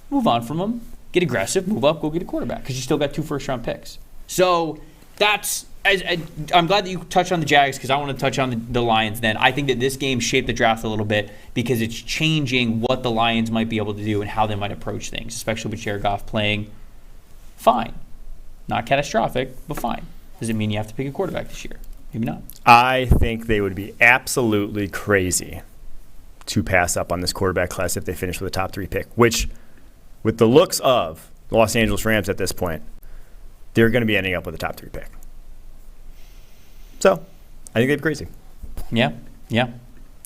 move on from him. Get aggressive, move up, go get a quarterback because you still got 2 first-round picks. So that's I'm glad that you touched on the Jags because I want to touch on the Lions then. I think that this game shaped the draft a little bit because it's changing what the Lions might be able to do and how they might approach things, especially with Jared Goff playing fine. Not catastrophic, but fine. Does it mean you have to pick a quarterback this year? Maybe not. I think they would be absolutely crazy to pass up on this quarterback class if they finish with a top 3 pick, which – with the looks of the Los Angeles Rams at this point, they're going to be ending up with a top 3 pick. So, I think they'd be crazy. Yeah.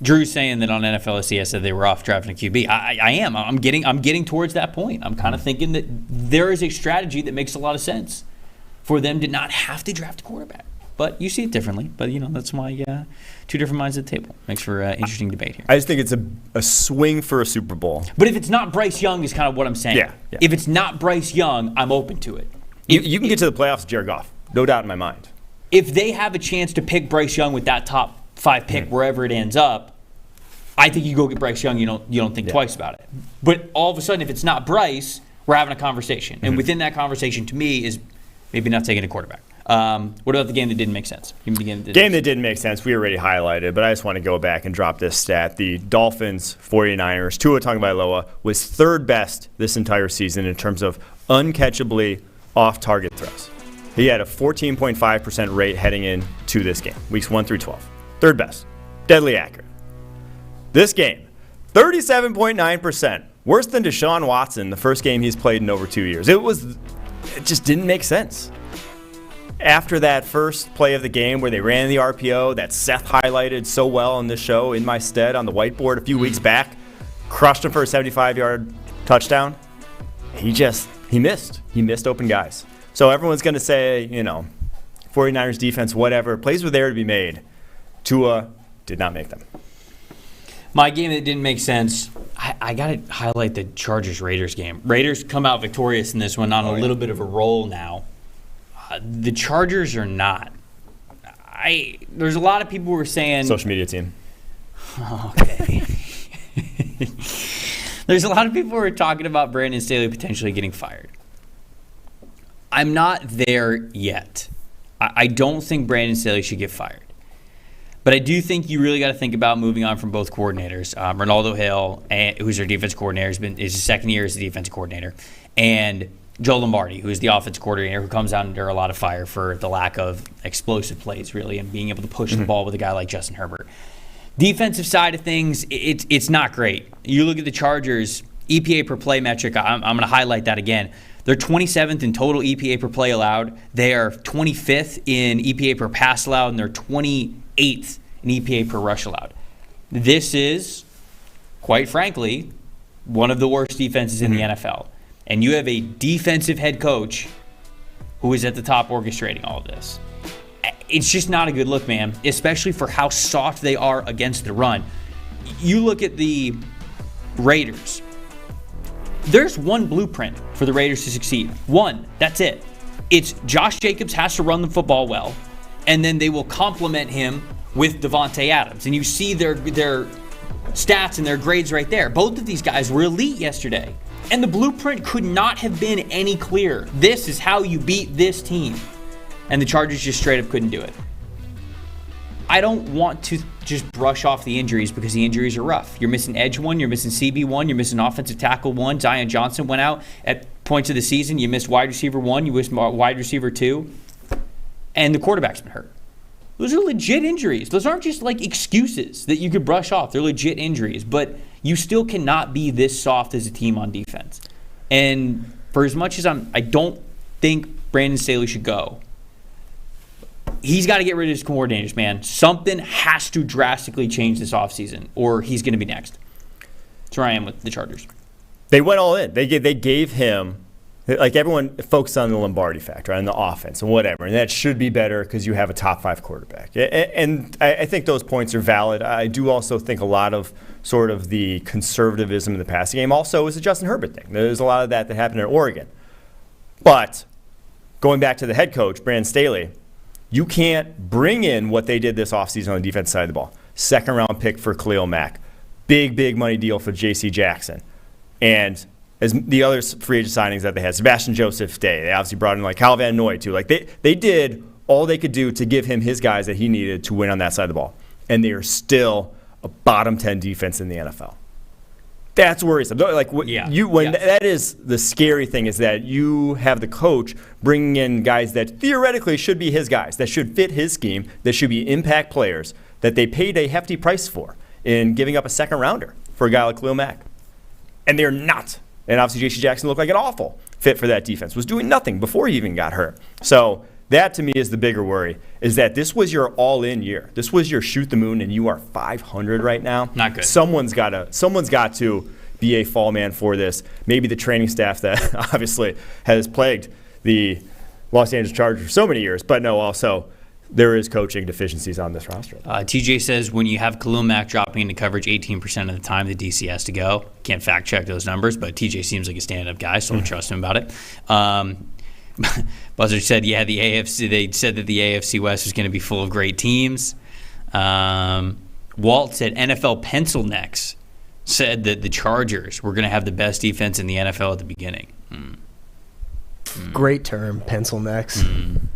Drew's saying that on NFL.SC I said they were off drafting a QB. I am. I'm getting towards that point. I'm kind of thinking that there is a strategy that makes a lot of sense for them to not have to draft a quarterback. But you see it differently. But, that's why 2 different minds at the table. Makes for interesting debate here. I just think it's a swing for a Super Bowl. But if it's not Bryce Young is kind of what I'm saying. Yeah. If it's not Bryce Young, I'm open to it. You can get to the playoffs with Jared Goff. No doubt in my mind. If they have a chance to pick Bryce Young with that top 5 pick wherever it ends up, I think you go get Bryce Young. You don't think twice about it. But all of a sudden, if it's not Bryce, we're having a conversation. And within that conversation, to me, is maybe not taking a quarterback. What about the game that didn't make sense? Game that didn't make sense, we already highlighted, but I just want to go back and drop this stat. The Dolphins, 49ers, Tua Tagovailoa was 3rd best this entire season in terms of uncatchably off-target throws. He had a 14.5% rate heading into this game, weeks 1 through 12. 3rd best. Deadly accurate. This game, 37.9%. Worse than Deshaun Watson, the first game he's played in over 2 years. It just didn't make sense. After that first play of the game where they ran the RPO that Seth highlighted so well on this show in my stead on the whiteboard a few weeks back, crushed him for a 75-yard touchdown, he missed. He missed open guys. So everyone's going to say, 49ers defense, whatever. Plays were there to be made. Tua did not make them. My game that didn't make sense, I got to highlight the Chargers-Raiders game. Raiders come out victorious in this one on a little bit of a roll now. The Chargers are not. There's a lot of people who are saying... Social media team. Okay. There's a lot of people who are talking about Brandon Staley potentially getting fired. I'm not there yet. I don't think Brandon Staley should get fired. But I do think you really got to think about moving on from both coordinators. Ronaldo Hill, who's their defense coordinator, is his second year as the defensive coordinator, and Joe Lombardi, who is the offense coordinator, who comes out under a lot of fire for the lack of explosive plays, really, and being able to push the ball with a guy like Justin Herbert. Defensive side of things, it's not great. You look at the Chargers, EPA per play metric, I'm going to highlight that again. They're 27th in total EPA per play allowed. They are 25th in EPA per pass allowed, and they're 28th in EPA per rush allowed. This is, quite frankly, one of the worst defenses in the NFL. And you have a defensive head coach who is at the top orchestrating all of this. It's just not a good look, man, especially for how soft they are against the run. You look at the Raiders. There's one blueprint for the Raiders to succeed. One, that's it. It's Josh Jacobs has to run the football well, and then they will complement him with Devontae Adams. And you see their stats and their grades right there. Both of these guys were elite yesterday. And the blueprint could not have been any clearer. This is how you beat this team. And the Chargers just straight up couldn't do it. I don't want to just brush off the injuries because the injuries are rough. You're missing edge one, you're missing CB one, you're missing offensive tackle one. Zion Johnson went out at points of the season. You missed wide receiver one, you missed wide receiver two. And the quarterback's been hurt. Those are legit injuries. Those aren't just like excuses that you could brush off. They're legit injuries. But you still cannot be this soft as a team on defense. And for as much as I don't think Brandon Staley should go, he's got to get rid of his coordinators, man. Something has to drastically change this offseason, or he's going to be next. That's where I am with the Chargers. They went all in. They gave him Like everyone focuses on the Lombardi factor, on the offense and whatever, and that should be better because you have a top 5 quarterback. And I think those points are valid. I do also think a lot of sort of the conservatism in the passing game also is a Justin Herbert thing. There's a lot of that happened in Oregon. But going back to the head coach, Brandon Staley, you can't bring in what they did this offseason on the defense side of the ball. 2nd-round pick for Khalil Mack. Big money deal for J.C. Jackson. And as the other free agent signings that they had, Sebastian Joseph Day, they obviously brought in like Kyle Van Noy too. Like they did all they could do to give him his guys that he needed to win on that side of the ball. And they are still a bottom 10 defense in the NFL. That's worrisome. Like that is the scary thing, is that you have the coach bringing in guys that theoretically should be his guys, that should fit his scheme, that should be impact players, that they paid a hefty price for in giving up a 2nd-rounder for a guy like Khalil Mack. And they're not. And obviously J.C. Jackson looked like an awful fit for that defense, was doing nothing before he even got hurt. So that to me is the bigger worry, is that this was your all-in year. This was your shoot the moon, and you are 500 right now. Not good. Someone's got to be a fall man for this. Maybe the training staff that obviously has plagued the Los Angeles Chargers for so many years, but no, also there is coaching deficiencies on this roster. TJ says when you have Khalil Mack dropping into coverage 18% of the time, the DC has to go. Can't fact check those numbers, but TJ seems like a stand-up guy, so I'll trust him about it. Buzzard said, the AFC. They said that the AFC West was going to be full of great teams. Walt said NFL pencil necks said that the Chargers were going to have the best defense in the NFL at the beginning. Great term, pencil necks.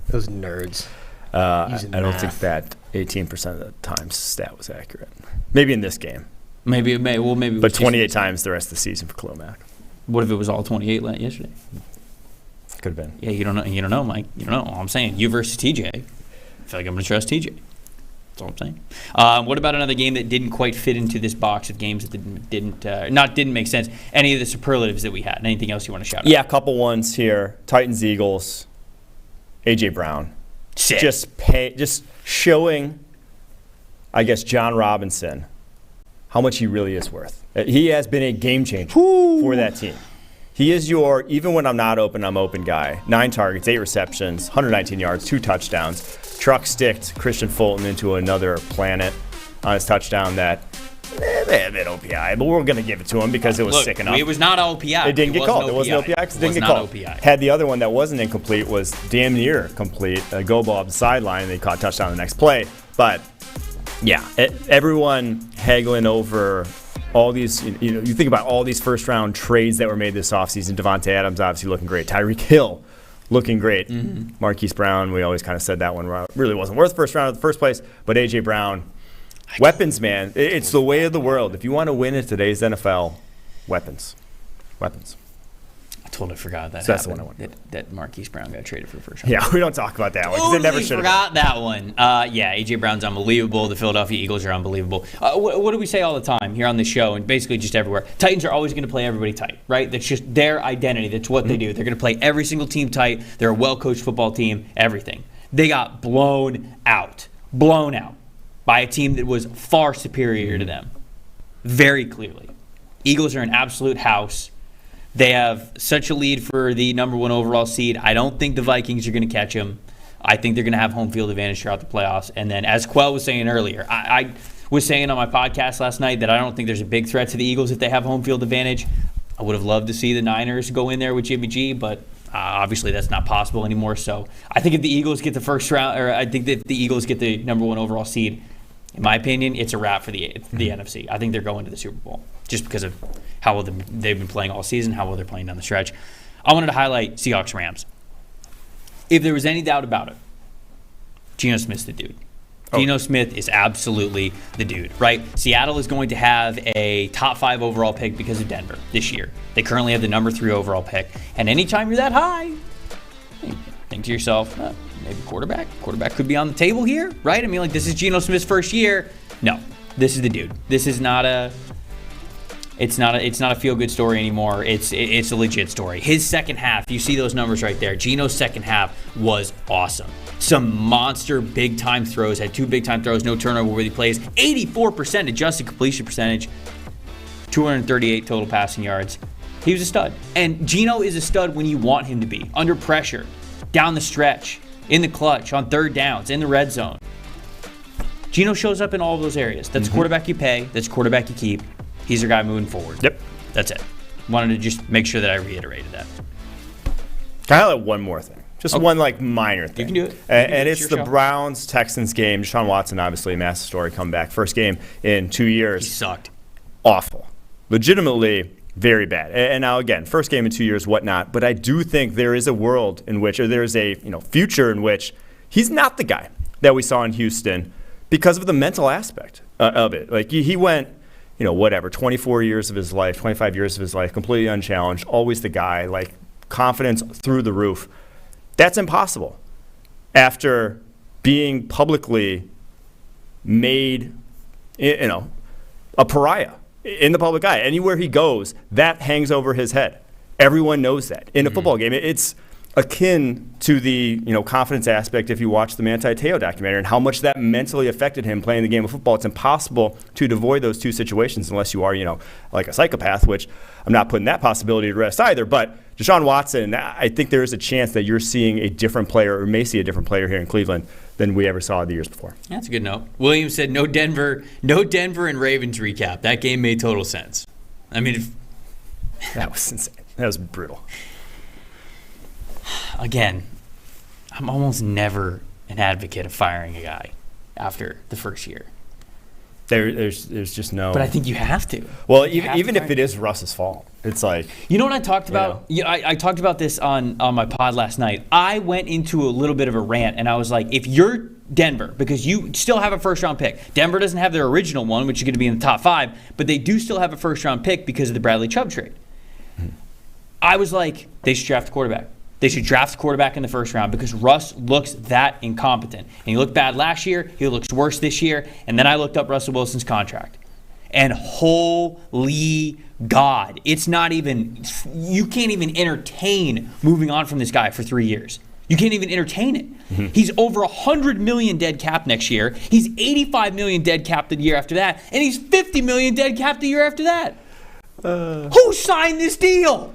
Those nerds. I don't think that 18% of the time stat was accurate. Maybe in this game. Maybe it may. Well, maybe. But 28 times the rest of the season for Khalil Mack. What if it was all 28 yesterday? Could have been. Yeah, you don't know. You don't know, Mike. You don't know. All I'm saying, you versus TJ. I feel like I'm going to trust TJ. That's all I'm saying. What about another game that didn't quite fit into this box of games that didn't make sense? Any of the superlatives that we had? Anything else you want to shout out? Yeah, a couple ones here. Titans, Eagles, A.J. Brown. Sick. Just showing, I guess, John Robinson how much he really is worth. He has been a game changer for that team. He is your, even when I'm not open, I'm open guy. 9 targets, 8 receptions, 119 yards, 2 touchdowns. Truck sticked Christian Fulton into another planet on his touchdown that may have been OPI, but we're going to give it to him because it was sick enough. It was not OPI. It didn't get called. It wasn't OPI because it didn't get called. OPI. Had the other one that wasn't incomplete was damn near complete. A go ball up the sideline, and they caught a touchdown the next play. But, yeah, everyone haggling over all these, you think about all these first-round trades that were made this offseason. Devontae Adams obviously looking great. Tyreek Hill looking great. Marquise Brown, we always kind of said that one really wasn't worth first round in the first place. But A.J. Brown, weapons, man. It's the way of the world. If you want to win in today's NFL, weapons. I totally forgot that. So that's the one I wanted. That Marquise Brown got traded for the first round. Yeah, we don't talk about that one because it never should have. Forgot that one. Yeah, A.J. Brown's unbelievable. The Philadelphia Eagles are unbelievable. What do we say all the time here on the show and basically just everywhere? Titans are always going to play everybody tight, right? That's just their identity. That's what they do. They're going to play every single team tight. They're a well-coached football team, everything. They got blown out by a team that was far superior to them, very clearly. Eagles are an absolute house. They have such a lead for the number 1 overall seed. I don't think the Vikings are going to catch them. I think they're going to have home field advantage throughout the playoffs. And then, as Quell was saying earlier, I was saying on my podcast last night that I don't think there's a big threat to the Eagles if they have home field advantage. I would have loved to see the Niners go in there with Jimmy G, but obviously that's not possible anymore. So I think if the Eagles get the first round, or I think that if the Eagles get the number 1 overall seed, in my opinion, it's a wrap for the NFC. I think they're going to the Super Bowl just because of how well they've been playing all season, how well they're playing down the stretch. I wanted to highlight Seahawks-Rams. If there was any doubt about it, Geno Smith's the dude. Geno Smith is absolutely the dude, right? Seattle is going to have a top 5 overall pick because of Denver this year. They currently have the number 3 overall pick. And anytime you're that high, think to yourself, maybe quarterback. Quarterback could be on the table here, right? I mean, like, this is Geno Smith's first year. No, this is the dude. This is not a feel-good story anymore. It's a legit story. His second half, you see those numbers right there. Geno's second half was awesome. Some monster big-time throws. Had 2 big-time throws, no turnover-worthy plays. 84% adjusted completion percentage. 238 total passing yards. He was a stud. And Geno is a stud when you want him to be. Under pressure, down the stretch, in the clutch, on third downs, in the red zone. Geno shows up in all of those areas. That's quarterback you pay. That's quarterback you keep. He's your guy moving forward. Yep. That's it. Wanted to just make sure that I reiterated that. Can I highlight one more thing? Just one minor thing. You can do it. And it's the Browns-Texans game. Deshaun Watson, obviously, a massive story comeback. First game in 2 years. He sucked. Awful. Legitimately very bad. And now, again, first game in 2 years, whatnot. But I do think there is a world in which, or there's a future in which he's not the guy that we saw in Houston because of the mental aspect of it. Like, he went, 24 years of his life, 25 years of his life, completely unchallenged, always the guy, like, confidence through the roof. That's impossible after being publicly made, a pariah in the public eye. Anywhere he goes, that hangs over his head. Everyone knows that. In a football game, it's akin to the confidence aspect if you watch the Manti Te'o documentary and how much that mentally affected him playing the game of football. It's impossible to avoid those two situations unless you are, like a psychopath, which I'm not putting that possibility to rest either. But Deshaun Watson, I think there is a chance that you're seeing a different player or may see a different player here in Cleveland than we ever saw the years before. That's a good note. Williams said no Denver and Ravens recap. That game made total sense. I mean, that was insane. That was brutal. Again, I'm almost never an advocate of firing a guy after the first year. There's just no. But I think you have to. Well, even if it is Russ's fault, it's like. You know what I talked about? I talked about this on my pod last night. I went into a little bit of a rant, and I was like, if you're Denver, because you still have a first-round pick. Denver doesn't have their original one, which is going to be in the top 5, but they do still have a first-round pick because of the Bradley Chubb trade. I was like, they should draft a quarterback. They should draft a quarterback in the first round because Russ looks that incompetent. And he looked bad last year. He looks worse this year. And then I looked up Russell Wilson's contract. And holy God, it's not even, you can't even entertain moving on from this guy for 3 years. You can't even entertain it. Mm-hmm. He's over $100 million dead cap next year. He's $85 million dead cap the year after that. And he's $50 million dead cap the year after that. Who signed this deal?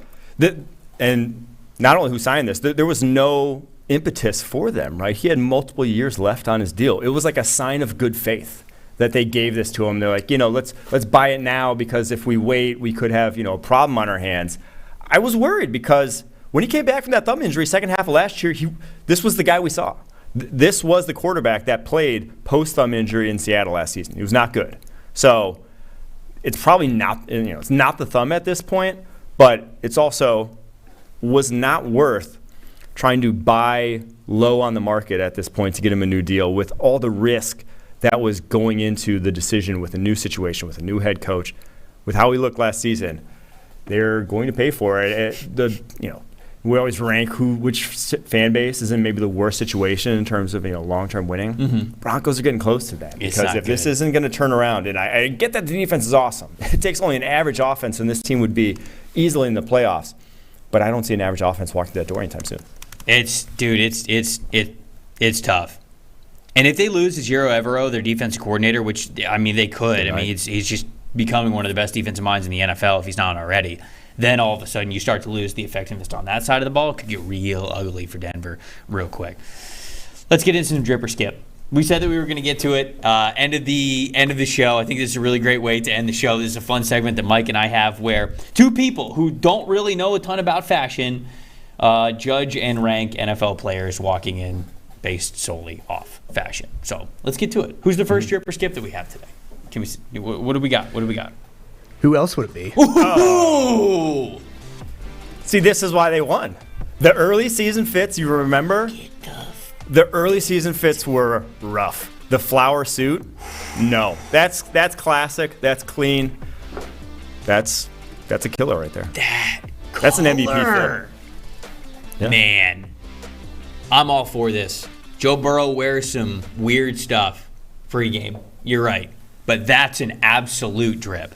And not only who signed this, there was no impetus for them, right? He had multiple years left on his deal. It was like a sign of good faith that they gave this to him. They're like, let's buy it now because if we wait, we could have, a problem on our hands. I was worried because when he came back from that thumb injury, second half of last year, this was the guy we saw. This was the quarterback that played post-thumb injury in Seattle last season. He was not good. So it's probably not, it's not the thumb at this point, but it's also was not worth trying to buy low on the market at this point to get him a new deal with all the risk that was going into the decision with a new situation, with a new head coach, with how he looked last season. They're going to pay for it. We always rank which fan base is in maybe the worst situation in terms of long-term winning. Mm-hmm. Broncos are getting close to that because if this isn't going to turn around, and I get that the defense is awesome. It takes only an average offense, and this team would be easily in the playoffs. But I don't see an average offense walk through that door anytime soon. It's tough. And if they lose to Giro Evero, their defensive coordinator, which they could. I mean, he's just becoming one of the best defensive minds in the NFL if he's not already. Then all of a sudden you start to lose the effectiveness on that side of the ball. It could get real ugly for Denver real quick. Let's get into some drip or skip. We said that we were going to get to it. End of the show. I think this is a really great way to end the show. This is a fun segment that Mike and I have where two people who don't really know a ton about fashion judge and rank NFL players walking in based solely off fashion. So let's get to it. Who's the first drip or skip that we have today? Can we see, what do we got? Who else would it be? Ooh. See, this is why they won. The early season fits, you remember? The early season fits were rough. The flower suit, no. That's classic. That's clean. That's a killer right there. That's an MVP fit. Yeah. Man, I'm all for this. Joe Burrow wears some weird stuff pregame. You're right. But that's an absolute drip.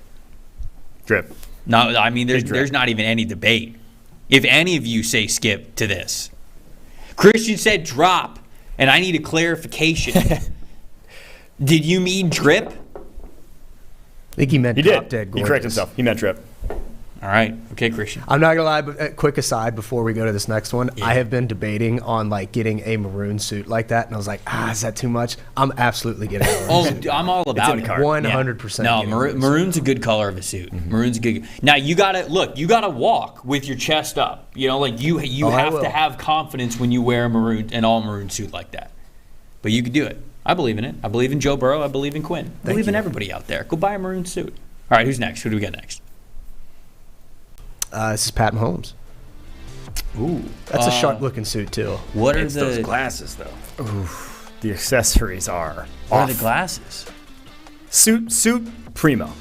Drip. No, there's not even any debate. If any of you say skip to this. Christian said drop, and I need a clarification. Did you mean drip? I think he meant drop dead gorgeous. He corrected himself. He meant drip. All right. Okay, Christian. I'm not gonna lie, but a quick aside before we go to this next one, I have been debating on like getting a maroon suit like that, and I was like, is that too much? I'm absolutely getting a maroon suit. I'm all about it. 100%. No, maroon's a good color of a suit. Maroon's a good. Now you gotta walk with your chest up. You know, like you have to have confidence when you wear an all maroon suit like that. But you can do it. I believe in it. I believe in Joe Burrow. I believe in Quinn. I believe in everybody out there. Go buy a maroon suit. All right, who's next? Who do we got next? This is Pat Mahomes. Ooh, that's a sharp-looking suit too. What are those glasses though? Ooh, the accessories are. What are the glasses? Suit primo.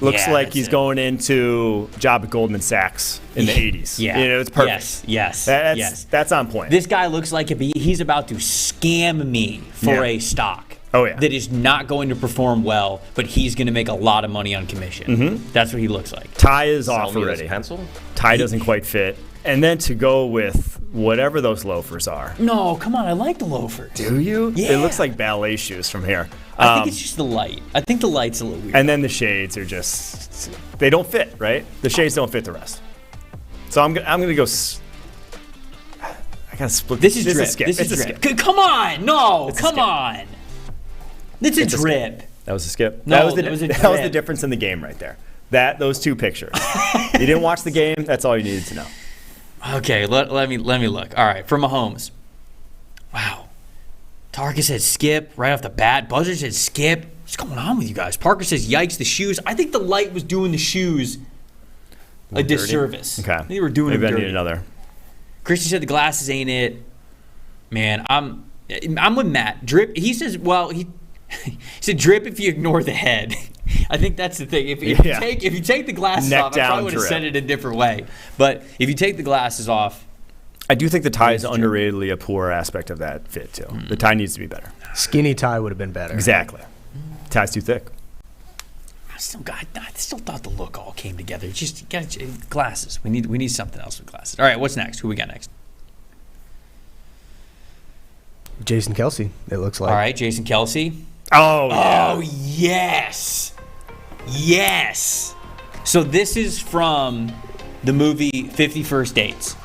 Looks like he's going into job at Goldman Sachs in the 80s. Yeah, you know, it's perfect. Yes. That's on point. This guy looks like he's about to scam me for a stock. Oh yeah. That is not going to perform well, but he's going to make a lot of money on commission. Mm-hmm. That's what he looks like. Tie is off already. Pencil? Tie doesn't quite fit. And then to go with whatever those loafers are. No, come on. I like the loafers. Do you? Yeah. It looks like ballet shoes from here. I think it's just the light. I think the light's a little weird. And then the shades are just, they don't fit, right? The shades don't fit the rest. So I'm gonna go. I gotta split. This is drip. This is a skip. Come on, no, come on. It's a drip. That was a skip. No, that was the difference in the game right there. Those two pictures. You didn't watch the game. That's all you needed to know. Okay, let me look. All right, for Mahomes. Wow. Tarka said skip right off the bat. Buzzer said skip. What's going on with you guys? Parker says yikes, the shoes. I think the light was doing the shoes a disservice. Okay. I think they were doing Maybe it dirty. I need another. Christian said the glasses ain't it. Man, I'm with Matt. Drip. He says, he said drip if you ignore the head. I think that's the thing. If you take the glasses Neck off, I probably would have said it a different way. But if you take the glasses off, I do think the tie is underratedly a poor aspect of that fit too. The tie needs to be better. Skinny tie would have been better. Exactly. Tie's too thick. I still thought the look all came together. Just got glasses. We need something else with glasses. All right, what's next? Who we got next? Jason Kelce. It looks like. All right, Jason Kelce. Oh, yeah. Oh, yes. Yes. So this is from the movie 50 First Dates.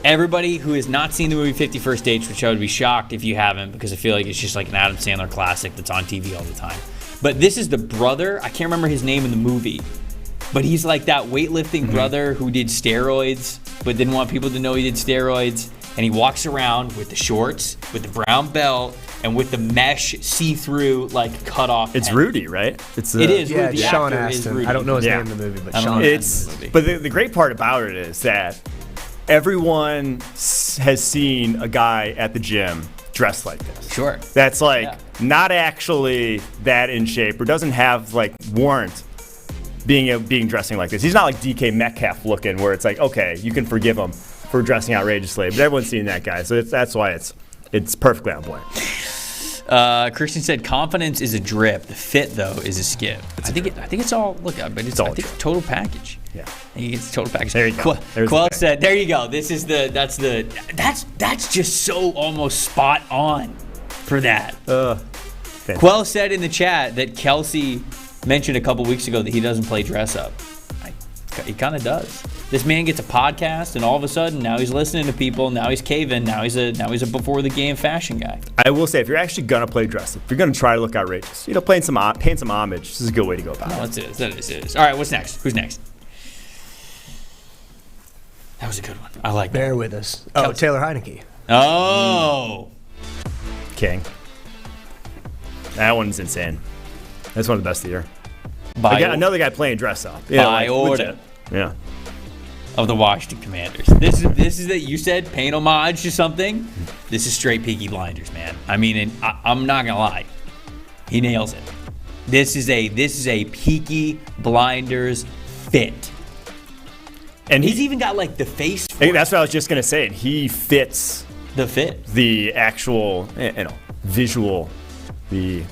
Everybody who has not seen the movie 50 First Dates, which I would be shocked if you haven't, because I feel like it's just like an Adam Sandler classic that's on TV all the time. But this is the brother. I can't remember his name in the movie, but he's like that weightlifting brother who did steroids, but didn't want people to know he did steroids. And he walks around with the shorts, with the brown belt, and with the mesh see-through, like, cut-off. It's Rudy, right? It is. Yeah, Rudy. it's Sean Astin. I don't know his name in the movie, but Sean Astin. But the great part about it is that everyone has seen a guy at the gym dressed like this. Sure. That's like not actually that in shape or doesn't have like warrant being dressing like this. He's not like DK Metcalf looking where it's like, okay, you can forgive him for dressing outrageously, but everyone's seen that guy, so that's why it's perfectly on point. Christian said confidence is a drip. The fit though is a skip. I think it's all but it's all total package. Yeah, I think it's total package. There you go. Quell said, "There you go. This is that's just so almost spot on for that." Quell said in the chat that Kelce mentioned a couple weeks ago that he doesn't play dress up. He kind of does. This man gets a podcast, and all of a sudden, now he's listening to people. Now he's caving. Now he's a before the game fashion guy. I will say, if you're actually gonna play dress up, if you're gonna try to look outrageous, paying some homage, this is a good way to go about it. That is. All right, what's next? Who's next? That was a good one. I like that. Bear with us. Oh, Taylor Heineke. Oh. King. That one's insane. That's one of the best of the year. Another guy playing dress up. By order. Yeah. Of the Washington Commanders. This is that you said paying homage to something. This is straight Peaky Blinders, man. I mean, and I'm not gonna lie, he nails it. This is a Peaky Blinders fit, and he's even got like the face. That's what I was just gonna say. he fits the actual, visual, the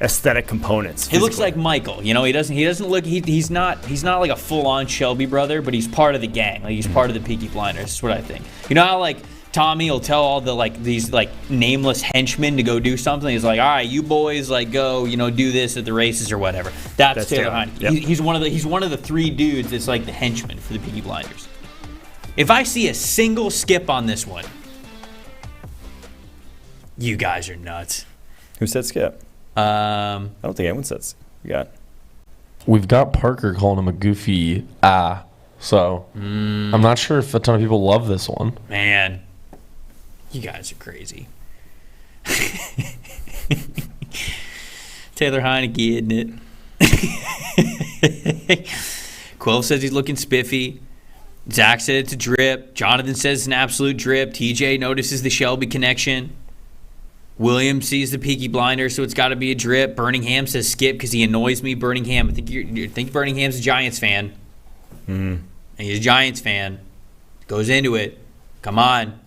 aesthetic components. He looks like Michael. He doesn't look. He's not like a full-on Shelby brother, but he's part of the gang. Like he's part of the Peaky Blinders. That's what I think. You know how like Tommy will tell all the these nameless henchmen to go do something. He's like, all right, you boys go, do this at the races or whatever. That's Taylor Heineke. Yep. He's one of the 3 dudes that's like the henchman for the Peaky Blinders. If I see a single skip on this one, you guys are nuts. Who said skip? I don't think anyone said skip. We've got Parker calling him a goofy so I'm not sure if a ton of people love this one. Man, you guys are crazy. Taylor Heineke, isn't it? Quill says he's looking spiffy. Zach said it's a drip. Jonathan says it's an absolute drip. TJ notices the Shelby connection. William sees the Peaky Blinders, so it's got to be a drip. Birmingham says skip because he annoys me. Birmingham, I think Birmingham's a Giants fan. And he's a Giants fan. Goes into it. Come on.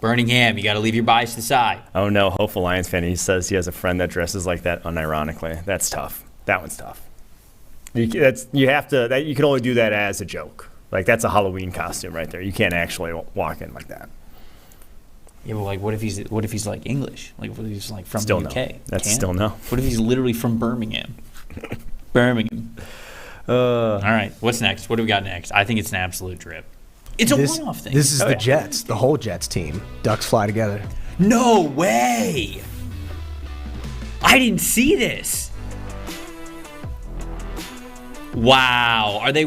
Birmingham, you got to leave your bias to the side. Oh, no. Hopeful Lions fan. He says he has a friend that dresses like that unironically. That's tough. That one's tough. You can only do that as a joke. That's a Halloween costume right there. You can't actually walk in like that. Yeah, but what if he's English? What if he's from still the UK? No. That's still no. What if he's literally from Birmingham? Birmingham. All right, what's next? What do we got next? I think it's an absolute drip. It's a one-off thing. This is the Jets, the whole Jets team. Ducks fly together. No way! I didn't see this. Wow. Are they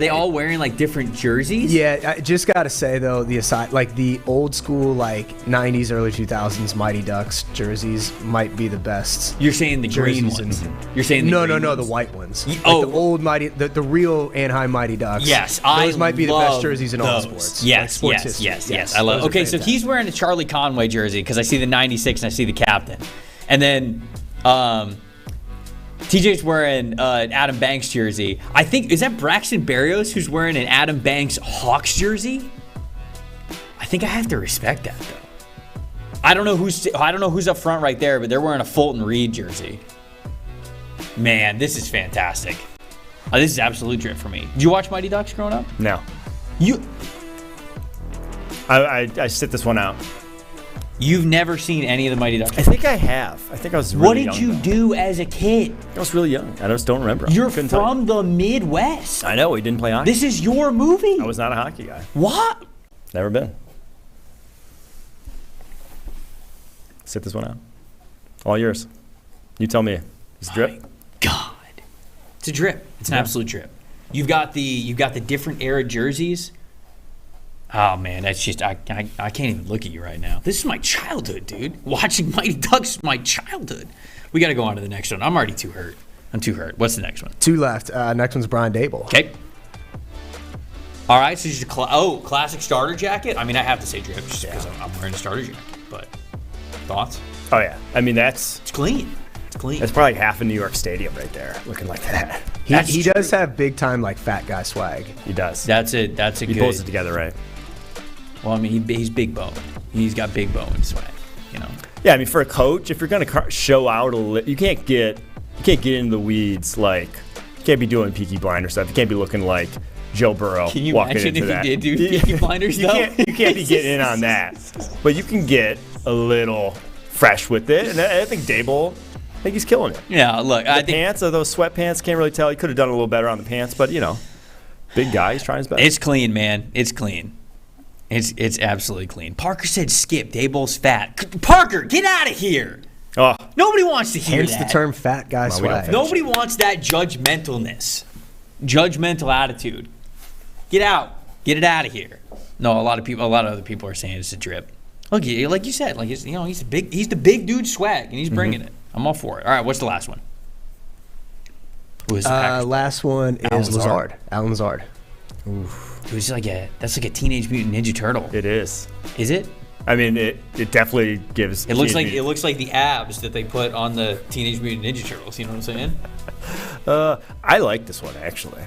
all wearing different jerseys? Yeah, I just got to say though, the old school 90s, early 2000s Mighty Ducks jerseys might be the best. You're saying the green ones. You're saying the green ones? The white ones. The old Mighty, the real Anaheim Mighty Ducks. Yes, those might be the best jerseys in all sports. Yes. I love. Okay, so he's wearing a Charlie Conway jersey because I see the 96 and I see the captain, and then TJ's wearing an Adam Banks jersey. I think, is that Braxton Berrios who's wearing an Adam Banks Hawks jersey? I think I have to respect that though. I don't know who's up front right there, but they're wearing a Fulton Reed jersey. Man, this is fantastic. This is absolute drip for me. Did you watch Mighty Ducks growing up? No. I sit this one out. You've never seen any of the Mighty Ducks? I think I have. I think I was really young. What did you do as a kid? I was really young. I just don't remember. You're from the Midwest. I know. We didn't play hockey. This is your movie. I was not a hockey guy. What? Never been. Sit this one out. All yours. You tell me. It's a drip? My God. It's a drip. It's an absolute drip. You've got the different era jerseys. Oh, man, that's just, I can't even look at you right now. This is my childhood, dude. Watching Mighty Ducks is my childhood. We got to go on to the next one. I'm already too hurt. What's the next one? 2 left. Next one's Brian Dable. Okay. All right, so just classic starter jacket. I mean, I have to say drip just because I'm wearing a starter jacket. But thoughts? Oh, yeah. I mean, it's clean. It's clean. That's probably half a New York Stadium right there, looking like that. He does have big time fat guy swag. He does. That's a He pulls it together right. Well, I mean, he's big bone. He's got big bone swag, Yeah, I mean, for a coach, if you're going to show out you can't get into the weeds. You can't be doing Peaky Blinder stuff. You can't be looking like Joe Burrow. Can you walking imagine into if that. he did do Peaky Blinders though? You can't be getting in on that. But you can get a little fresh with it, and I think Dable, he's killing it. Yeah, look, I think pants, those sweatpants, can't really tell. He could have done a little better on the pants, but big guy, he's trying his best. It's clean, man. It's clean. It's absolutely clean. Parker said skip. Dayball's fat. Parker, get out of here. Oh. Nobody wants to hear Hence that. the term fat guy swag. Nobody wants that judgmentalness. Judgmental attitude. Get out. Get it out of here. No, a lot of other people are saying it's a drip. Look, like you said, he's the big dude swag, and he's bringing it. I'm all for it. All right, what's the last one? Last one is Lazard. Alan Lazard. Oof. It that's like a Teenage Mutant Ninja Turtle. It is. Is it? I mean, it definitely gives. It looks like the abs that they put on the Teenage Mutant Ninja Turtles. You know what I'm saying? I like this one actually.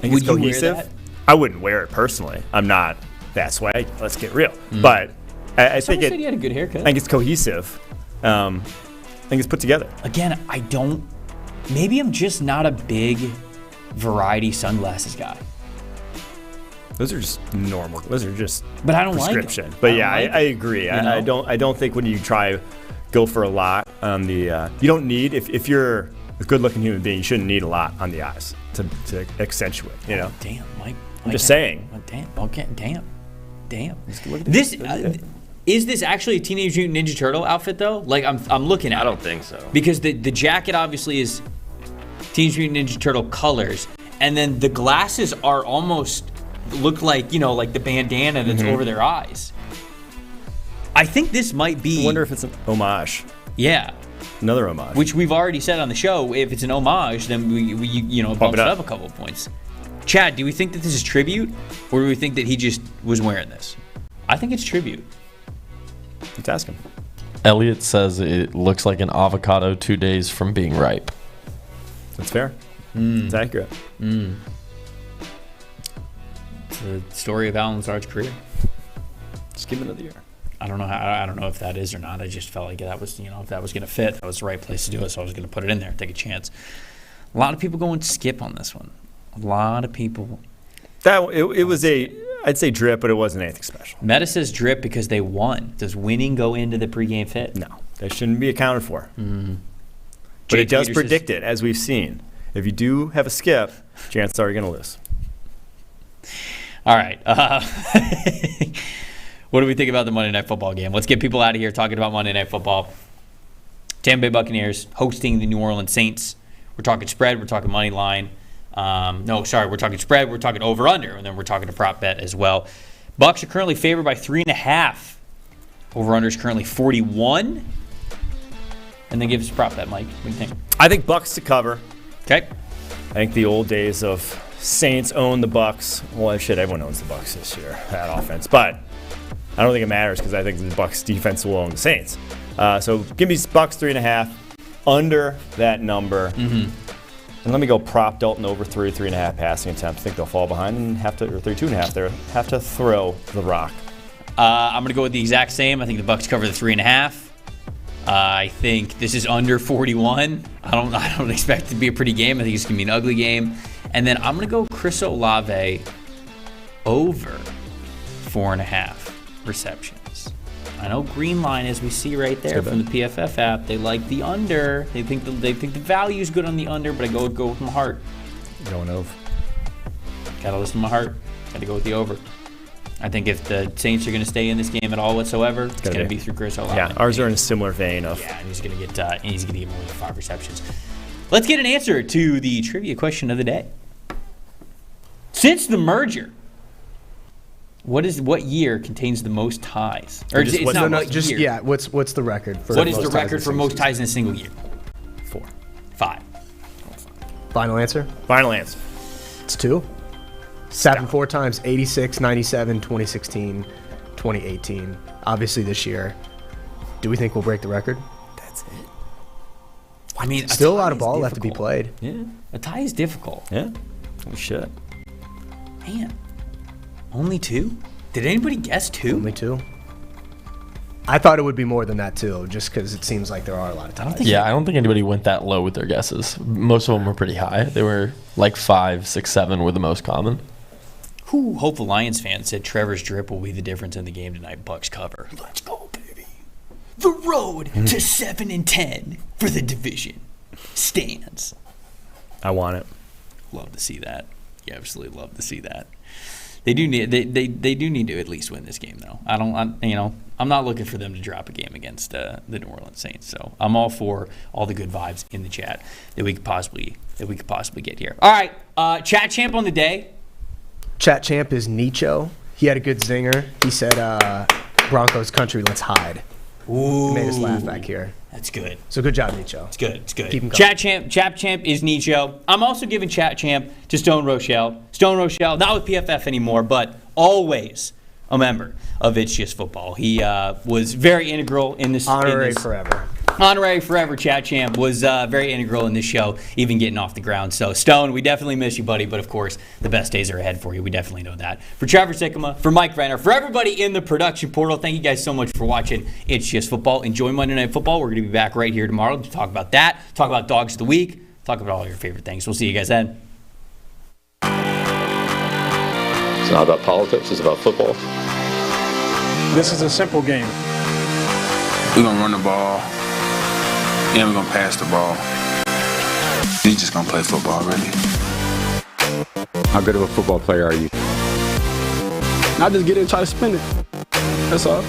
Would you wear that? I wouldn't wear it personally. I'm not that swag. Let's get real. But I think said he had a good haircut. I think it's cohesive. I think it's put together. Again, maybe I'm just not a big variety sunglasses guy. Those are just normal. Those are just But I don't like prescription. them. But I yeah, don't like I agree. them, you know? I don't think when you try go for a lot on the you don't need if you're a good-looking human being, you shouldn't need a lot on the eyes to accentuate. You know. Damn, Mike. I'm just saying. Damn. Okay. Damn. This is this actually a Teenage Mutant Ninja Turtle outfit though? Like I'm looking at. I don't think so. Because the jacket obviously is Teenage Mutant Ninja Turtle colors, and then the glasses are almost look like like the bandana that's over their eyes. I think this might be. I wonder if it's an homage. Yeah. Another homage. Which we've already said on the show. If it's an homage, then we bump it up a couple of points. Chad, do we think that this is tribute, or do we think that he just was wearing this? I think it's tribute. Let's ask him. Elliot says it looks like an avocado 2 days from being ripe. That's fair. It's accurate. It's the story of Alan Lazard's career. Just give him another year. I don't know if that is or not. I just felt like that was, if that was going to fit, that was the right place to do it. So I was going to put it in there, take a chance. A lot of people going skip on this one. A lot of people. It was I'd say drip, but it wasn't anything special. Meta says drip because they won. Does winning go into the pregame fit? No, that shouldn't be accounted for. Mm-hmm. But it does predict it, as we've seen. If you do have a skip, chances are you're going to lose. All right. What do we think about the Monday Night Football game? Let's get people out of here talking about Monday Night Football. Tampa Bay Buccaneers hosting the New Orleans Saints. We're talking spread. We're talking money line. We're talking spread. We're talking over-under, and then we're talking a prop bet as well. Bucs are currently favored by 3.5. Over-under is currently 41. And then give us a prop bet, Mike. What do you think? I think Bucs to cover. Okay. I think the old days of Saints own the Bucs. Well, shit, everyone owns the Bucs this year, that offense. But I don't think it matters because I think the Bucs defense will own the Saints. So give me Bucs 3.5 under that number. Mm-hmm. And let me go prop Dalton over 3.5 passing attempts. I think they'll fall behind and have to, or 2.5 there, have to throw the rock. I'm going to go with the exact same. I think the Bucs cover the 3.5. I think this is under 41. I don't expect it to be a pretty game. I think it's going to be an ugly game. And then I'm going to go Chris Olave over 4.5 receptions. I know green line, as we see right there from the PFF app, they like the under. They think the value is good on the under, but I go with my heart. Going over. Gotta listen to my heart. Gotta go with the over. I think if the Saints are going to stay in this game at all whatsoever, it's going to be through Chris Olave. Yeah, ours are in a similar vein of. Yeah, and he's going to get more than 5 receptions. Let's get an answer to the trivia question of the day. Since the merger, what year contains the most ties? Or what's the record for what is the record for most ties in a single year? 4. 5. Final answer? Final answer. It's 2. 7 4 times, 86, 97, 2016, 2018. Obviously this year. Do we think we'll break the record? That's it. I mean, still a lot of ball left to be played. Yeah. A tie is difficult. Yeah. We should. Man. Only 2? Did anybody guess 2? Only 2. I thought it would be more than that too, just because it seems like there are a lot of ties. I don't think anybody went that low with their guesses. Most of them were pretty high. They were like 5, 6, 7 were the most common. Hopeful Lions fan said Trevor's drip will be the difference in the game tonight. Bucs cover. Let's go, baby. The road to 7-10 for the division stands. I want it. Love to see that. You absolutely love to see that. They do need they do need to at least win this game though. I'm not looking for them to drop a game against the New Orleans Saints. So I'm all for all the good vibes in the chat that we could possibly get here. All right, chat champ on the day. Chat champ is Nicho. He had a good zinger. He said, Broncos country, let's hide. Ooh. He made us laugh back here. That's good. So good job, Nicho. It's good. It's good. Keep him Chat champ is Nicho. I'm also giving chat champ to Stone Rochelle. Stone Rochelle, not with PFF anymore, but always a member of It's Just Football. He was very integral in this. Honorary forever. Honorary forever, chat champ, was very integral in this show, even getting off the ground. So, Stone, we definitely miss you, buddy. But, of course, the best days are ahead for you. We definitely know that. For Trevor Sikkema, for Mike Renner, for everybody in the production portal, thank you guys so much for watching It's Just Football. Enjoy Monday Night Football. We're going to be back right here tomorrow to talk about that, talk about Dogs of the Week, talk about all your favorite things. We'll see you guys then. So not about politics. It's about football. This is a simple game. We're going to run the ball, and we're going to pass the ball. He's just going to play football, really. How good of a football player are you? I just get in and try to spin it. That's all.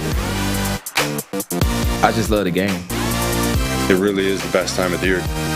I just love the game. It really is the best time of the year.